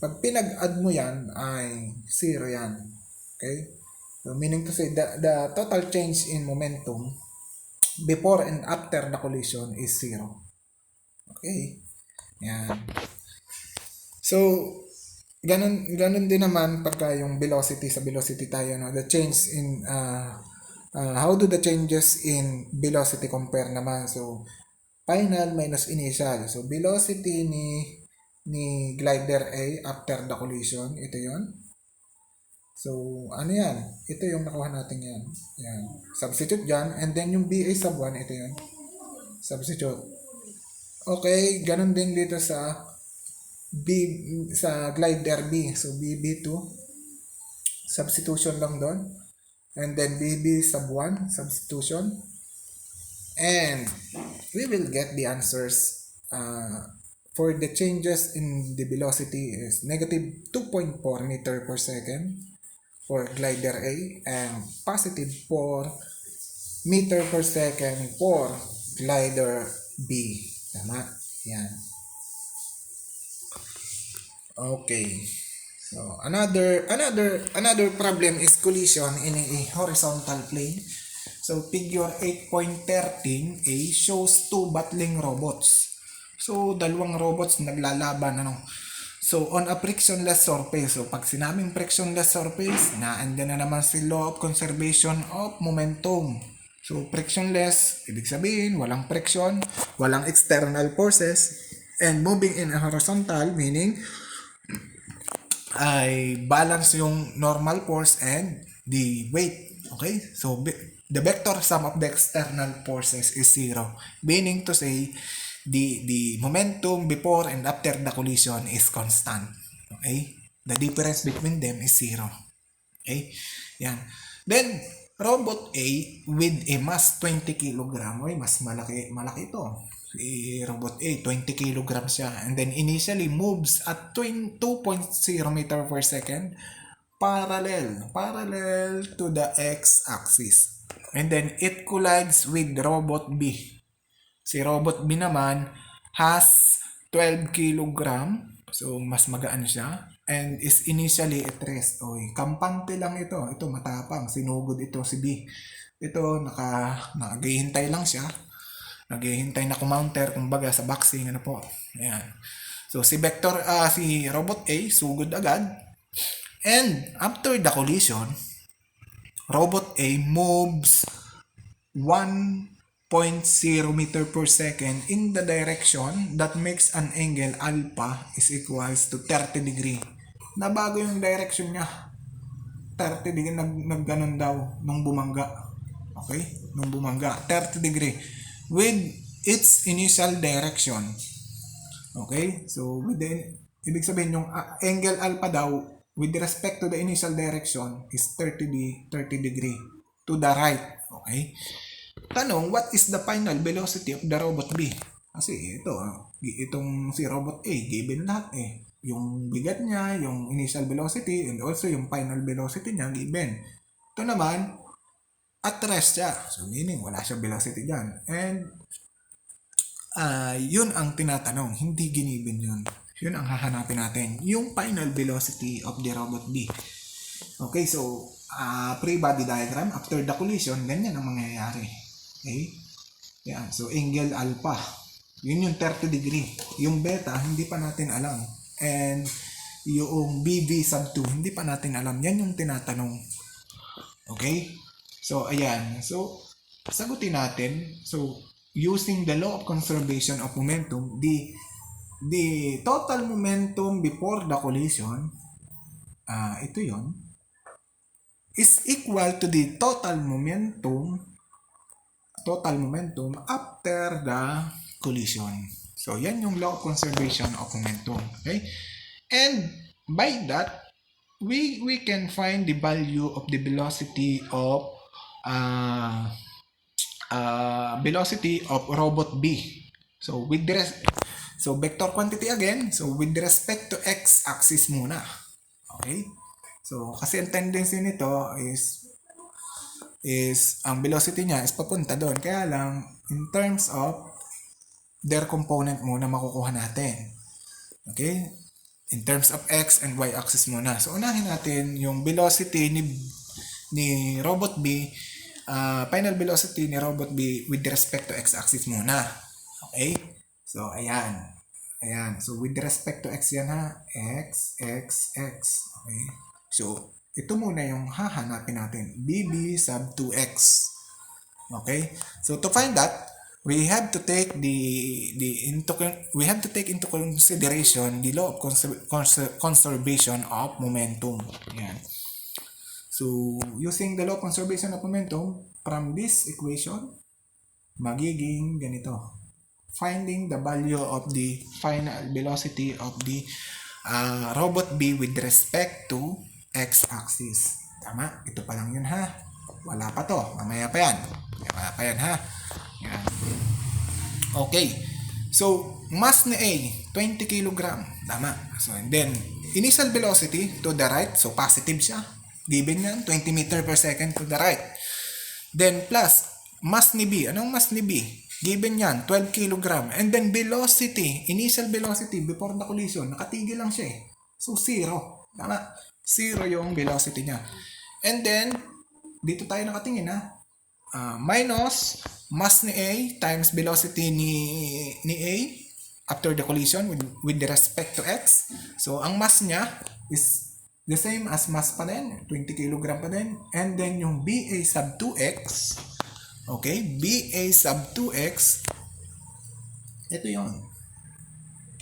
pag pinag-add mo yan, ay 0 yan. Okay? So, meaning to say, the total change in momentum before and after the collision is 0. Okay. Yan. So, ganun din naman pagka yung velocity sa velocity tayo, no? The change in how do the changes in velocity compare naman? So, final minus initial. So, velocity ni glider A after the collision, ito 'yon. So, ano yan? Ito yung nakuha natin yan. Yan. Substitute dyan. And then yung BA sub 1, ito yun. Substitute. Okay, ganun din dito sa glider B. So, BB2. Substitution lang doon. And then BB sub 1. Substitution. And we will get the answers for the changes in the velocity is negative 2.4 meter per second for glider A and positive 4 meter per second for glider B. Tama? Yan. Okay. So another problem is collision in a horizontal plane. So figure 8.13a shows two battling robots. So dalawang robots naglalaban So on a frictionless surface. So pag sinabing frictionless surface, naandyan na naman si law of conservation of momentum. So frictionless, ibig sabihin walang friction, walang external forces, and moving in a horizontal meaning ay balance yung normal force and the weight. Okay? So, the vector sum of the external forces is zero. Meaning to say, the momentum before and after the collision is constant. Okay? The difference between them is zero. Okay? Yan. Then, robot A with a mass 20 kg. Oy, mas malaki ito. Si robot A, 20 kg siya. And then, initially moves at 2.0 meter per second parallel to the x-axis. And then, it collides with robot B. Si robot B naman has 12 kilogram. So, mas magaan siya. And is initially at rest. Oy, kampante lang ito. Ito, matapang. Sinugod ito si B. Ito, naghihintay lang siya. Naghihintay na kumounter, kumbaga sa boxing, ano po. Ayan. So, si robot A, sugod agad. And, after the collision, robot A moves 1.0 meter per second in the direction that makes an angle alpha is equals to 30 degree. Nabago yung direction niya. 30 degree, nagganon daw nung bumangga. Okay? Nung bumangga. 30 degree. With its initial direction. Okay? So, ibig sabihin yung angle alpha daw with respect to the initial direction is 30 degree to the right. Okay? Tanong, what is the final velocity of the robot B? Kasi itong si robot A, given lahat Yung bigat niya, yung initial velocity, and also yung final velocity niya, given. Ito naman, at rest siya. So, meaning, wala siya velocity dyan. And, yun ang tinatanong. Hindi ginibin yun. Yun ang hahanapin natin. Yung final velocity of the robot B. Okay, so, pre-body diagram, after the collision, ganyan ang mangyayari. Okay? Yan. So, angle alpha. Yun yung 30 degree. Yung beta, hindi pa natin alam. And, yung BV sub 2, hindi pa natin alam. Yan yung tinatanong. Okay? So, ayan. So, sagutin natin. So, using the law of conservation of momentum, the total momentum before the collision, ito yon, is equal to the total momentum after the collision. So, yan yung law of conservation of momentum. Okay? And by that, we can find the value of the velocity of robot B. So, vector quantity again. So, with respect to x-axis muna. Okay? So, kasi ang tendency nito is ang velocity niya is papunta doon. Kaya lang, in terms of their component muna makukuha natin. Okay? In terms of x and y axis muna. So, unahin natin yung velocity ni robot B, final velocity ni robot B with respect to x axis muna. Okay? So, ayan. Ayan. So, with respect to x yan ha. X. Okay? So, ito muna yung hahanapin natin. BB sub 2x. Okay? So, to find that, we have to take into consideration the law of conservation of momentum. Yan. So, using the law of conservation of momentum, from this equation, magiging ganito. Finding the value of the final velocity of the robot B with respect to x-axis. Tama? Ito pa lang yun ha. Wala pa to. Mamaya pa yan. Ha. Yan. Okay. So, mass ni A, 20 kg. Tama. So, and then, initial velocity to the right. So, positive siya. Given yan, 20 meter per second to the right. Then, plus, mass ni B. Anong mass ni B? Given yan, 12 kg. And then, velocity, initial velocity before the collision, nakatigil lang siya So, 0. Tama? 0 yung velocity niya. And then, dito tayo nakatingin ha. Minus mass ni A times velocity ni A after the collision with respect to X. So, ang mass niya is the same as mass pa din, 20 kg pa din. And then, yung BA sub 2X, okay, BA sub 2X, ito yon.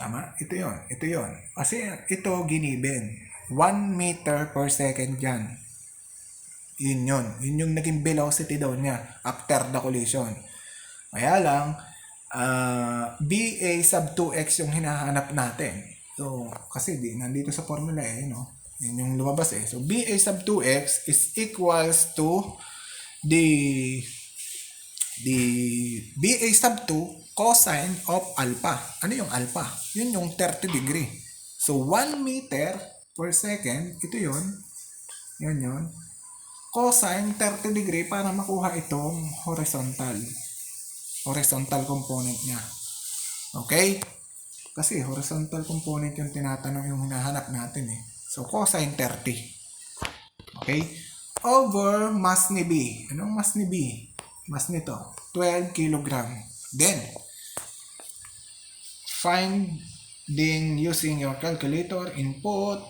Tama? Ito yon. Kasi ito giniben. 1 meter per second yan. Yun yun. Yun yung naging velocity daw niya after the collision. Kaya lang, BA sub 2x yung hinahanap natin. So, kasi nandito sa formula no? Yun yung lumabas So, BA sub 2x is equals to the BA sub 2 cosine of alpha. Ano yung alpha? Yun yung 30 degree. So, 1 meter per second, ito yun. Yun. Cosine 30 degree para makuha itong horizontal component niya. Okay? Kasi horizontal component yung tinatanong yung hinahanap natin So, cosine 30. Okay? Over mass ni B. Anong mass ni B? Mass nito, 12 kg. Then, finding using your calculator, input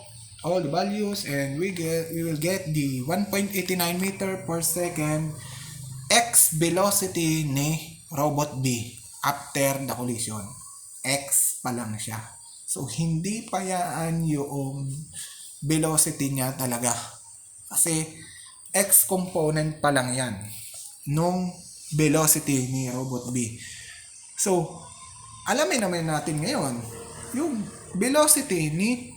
all the values, and we will get the 1.89 meter per second x velocity ni robot B after the collision. X pa lang siya. So, hindi pa yan yung velocity niya talaga. Kasi, x component pa lang yan nung velocity ni robot B. So, alamin naman natin ngayon yung velocity ni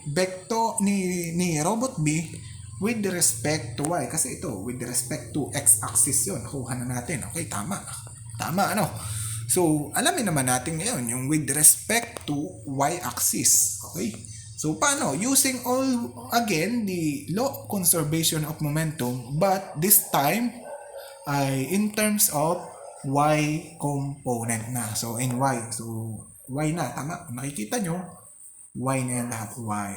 robot B with respect to y. Kasi ito, with respect to x-axis yun. Nakuha na natin. Okay, tama. Tama, ano? So, alamin naman natin ngayon yung with respect to y-axis. Okay? So, paano? Using again, the law of conservation of momentum, but this time, ay in terms of y component na. So, in y. So, y na. Tama. Makikita nyo, y na yan lahat. Y.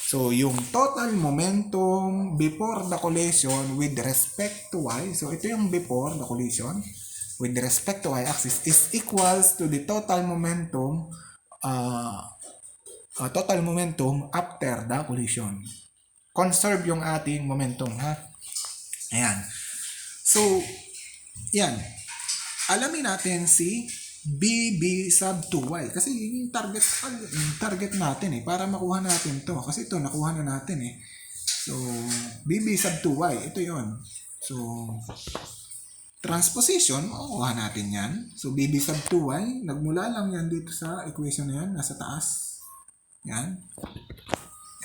So, yung total momentum before the collision with respect to y. So, ito yung before the collision with respect to y-axis is equals to the total momentum after the collision. Conserve yung ating momentum, ha? Ayan. So, yan. Alamin natin si BB sub 2y. Kasi yung target natin para makuha natin to. Kasi ito, nakuha na natin So, BB sub 2y. Ito yon. So, transposition, makukuha natin yan. So, BB sub 2y, nagmula lang yan dito sa equation na yan, nasa taas. Yan.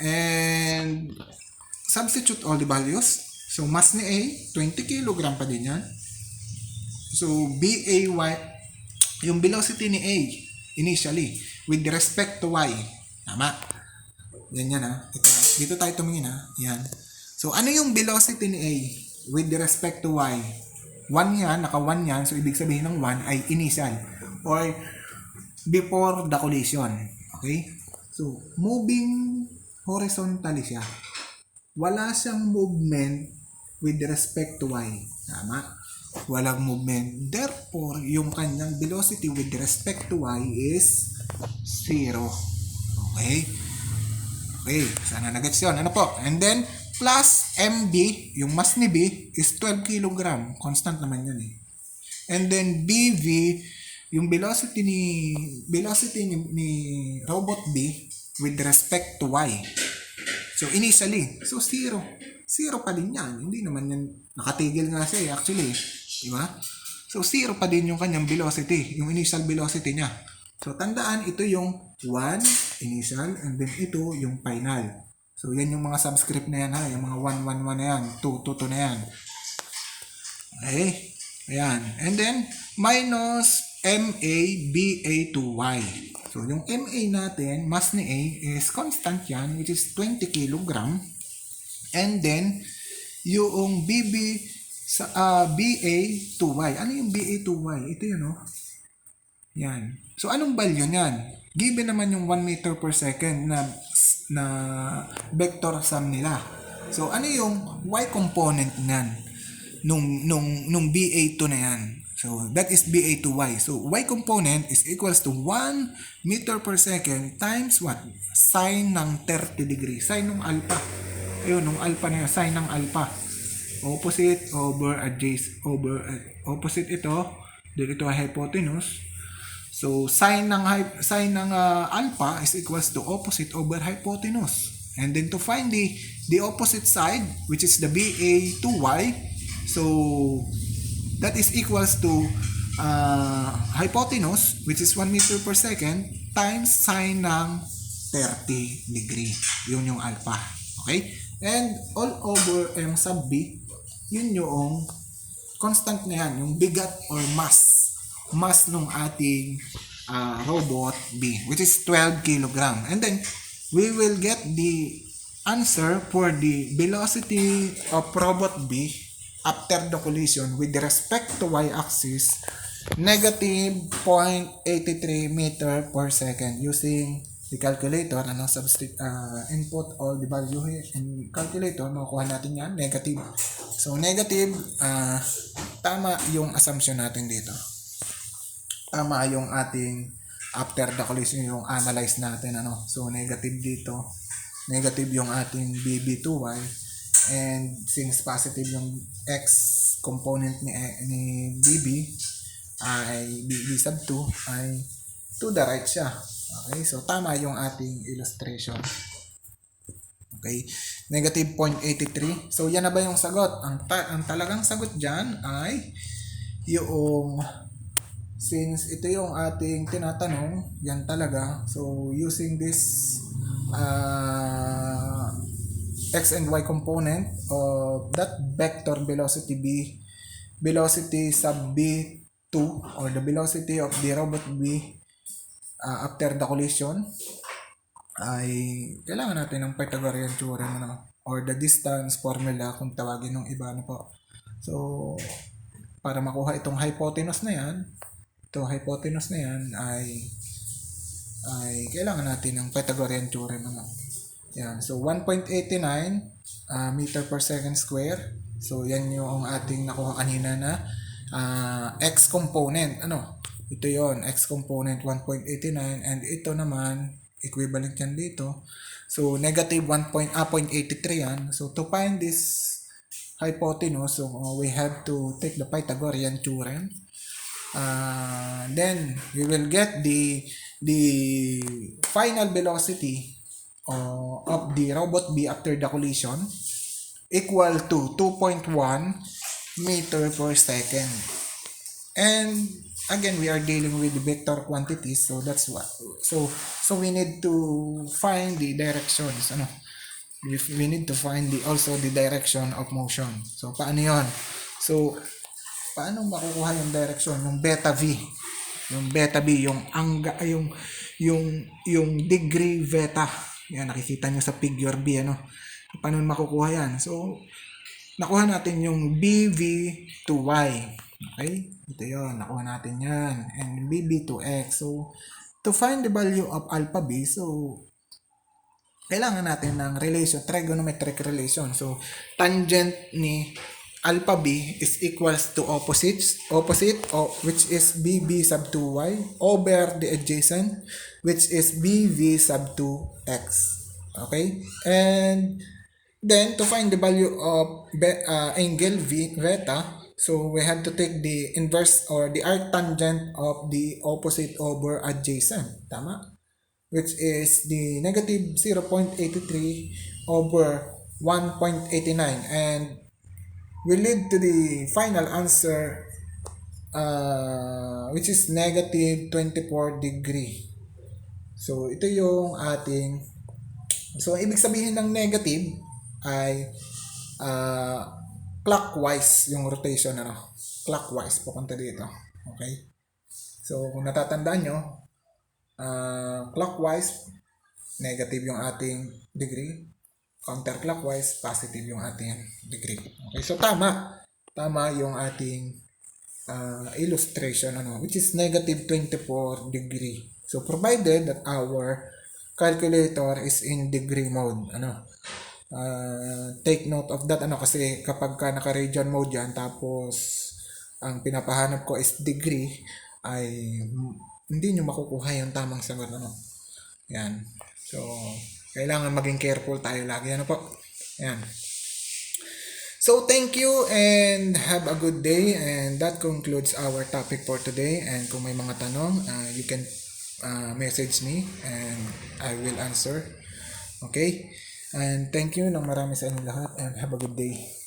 And, substitute all the values. So, mass ni A, 20 kg pa din yan. So, BAY, yung velocity ni A, initially, with respect to Y. Tama. Yan ha. Dito tayo tumingin ha. Yan. So, ano yung velocity ni A with respect to Y? 1 yan, naka 1 yan. So, ibig sabihin ng 1 ay initial or before the collision. Okay? So, moving horizontally siya. Wala siyang movement with respect to y. Tama? Walang movement. Therefore, yung kanyang velocity with respect to y is 0. Okay? Okay. Sana nagets yun. Ano po? And then, plus mb, yung mass ni B, is 12 kg. Constant naman yan And then, bv, yung velocity ni robot B with respect to y. So, initially, 0. 0 pa din yan. Hindi naman yan, nakatigil nga siya actually. Diba? So, 0 pa din yung kanyang velocity, yung initial velocity niya. So, tandaan, ito yung 1, initial, and then ito yung final. So, yan yung mga subscript na yan ha, yung mga 1, 1, 1 na yan, 2, 2, 2 na yan. Okay? Ayan. And then, minus MA, BA to Y. So, yung MA natin, mass ni A is constant yan, which is 20 kg. And then, yung BB sa BA to Y. Ano yung BA to Y? Ito yun, Yan. So, anong value niyan? Given naman yung 1 meter per second na vector sum nila. So, ano yung y component niyan nung BA2 na yan? So, that is BA2y. So, y component is equals to 1 meter per second times what? Sine ng 30 degree. Sine ng alpha. Ayun, nung alpha na yun. Sine ng alpha. Opposite over adjacent over opposite ito. Then ito ay hypotenuse. So, sine ng alpha is equals to opposite over hypotenuse. And then to find the opposite side, which is the BA2y, so that is equals to hypotenuse, which is 1 meter per second, times sine ng 30 degree. Yun yung alpha. Okay? And all over M sub B, yun yung constant na yan, yung bigat or mass nung ating robot B, which is 12 kilogram. And then, we will get the answer for the velocity of robot B after the collision with respect to y-axis, negative 0.83 meter per second using the calculator. Input all the value here in calculator, makukuha natin yan, negative. So, negative, tama yung assumption natin dito. Tama yung ating after the collision, yung analyze natin, So, negative dito. Negative yung ating BB2y. And since positive yung X component ni BB, ay BB sub 2 ay to the right siya. Okay, so tama yung ating illustration. Okay, negative 0.83. So, yan na ba yung sagot? Ang talagang sagot dyan ay yung, since ito yung ating tinatanong, yan talaga. So, using this X and Y component of that vector velocity B, velocity sub B2, or the velocity of the robot B after the collision, ay kailangan natin ng Pythagorean theorem, or the distance formula kung tawagin ng iba, po. So, para makuha itong hypotenuse na yan, ay kailangan natin ng Pythagorean theorem, Yan. So, 1.89 meter per second square. So, yan yung ating nakuha kanina na X component. Ito yon, X component 1.89, and ito naman equivalent yan dito. So, negative 0.83 yan. So, to find this hypotenuse, so we have to take the Pythagorean theorem. Then, we will get the final velocity of the robot B after the collision equal to 2.1 meter per second. And again, we are dealing with vector quantities, so that's what. So we need to find the directions. We need to find also the direction of motion. So paano 'yon? So paano makukuha yung direction ng beta v? Yung beta v, yung degree beta. Yan, nakikita nyo sa figure B, Paano makukuha yan? So, nakuha natin yung BV2Y. Okay? Ito yun, nakuha natin yan. And BB2X. So, to find the value of alpha B, so, kailangan natin ng relation, trigonometric relation. So, tangent ni alpha B is equals to opposite, which is BB sub 2Y, over the adjacent, which is BV sub 2X. Okay? And then, to find the value of angle beta, so we have to take the inverse or the arctangent of the opposite over adjacent. Tama? Which is the negative 0.83 over 1.89. And will lead to the final answer, which is negative 24 degree. So, ito yung ating, so, ibig sabihin ng negative ay clockwise yung rotation, clockwise, papunta dito. Okay? So, kung natatandaan nyo, clockwise, negative yung ating degree. Counterclockwise, positive yung ating degree. Okay, so tama yung ating illustration, which is negative 24 degree. So provided that our calculator is in degree mode, take note of that, kasi kapag ka naka-region mode yan, tapos ang pinapahanap ko is degree, ay hindi nyo makukuha yung tamang sagot, yan. So kailangan maging careful tayo lagi, po, yan. So thank you and have a good day, and that concludes our topic for today. And kung may mga tanong, you can message me and I will answer. Okay? And thank you ng marami sa inyong lahat and have a good day.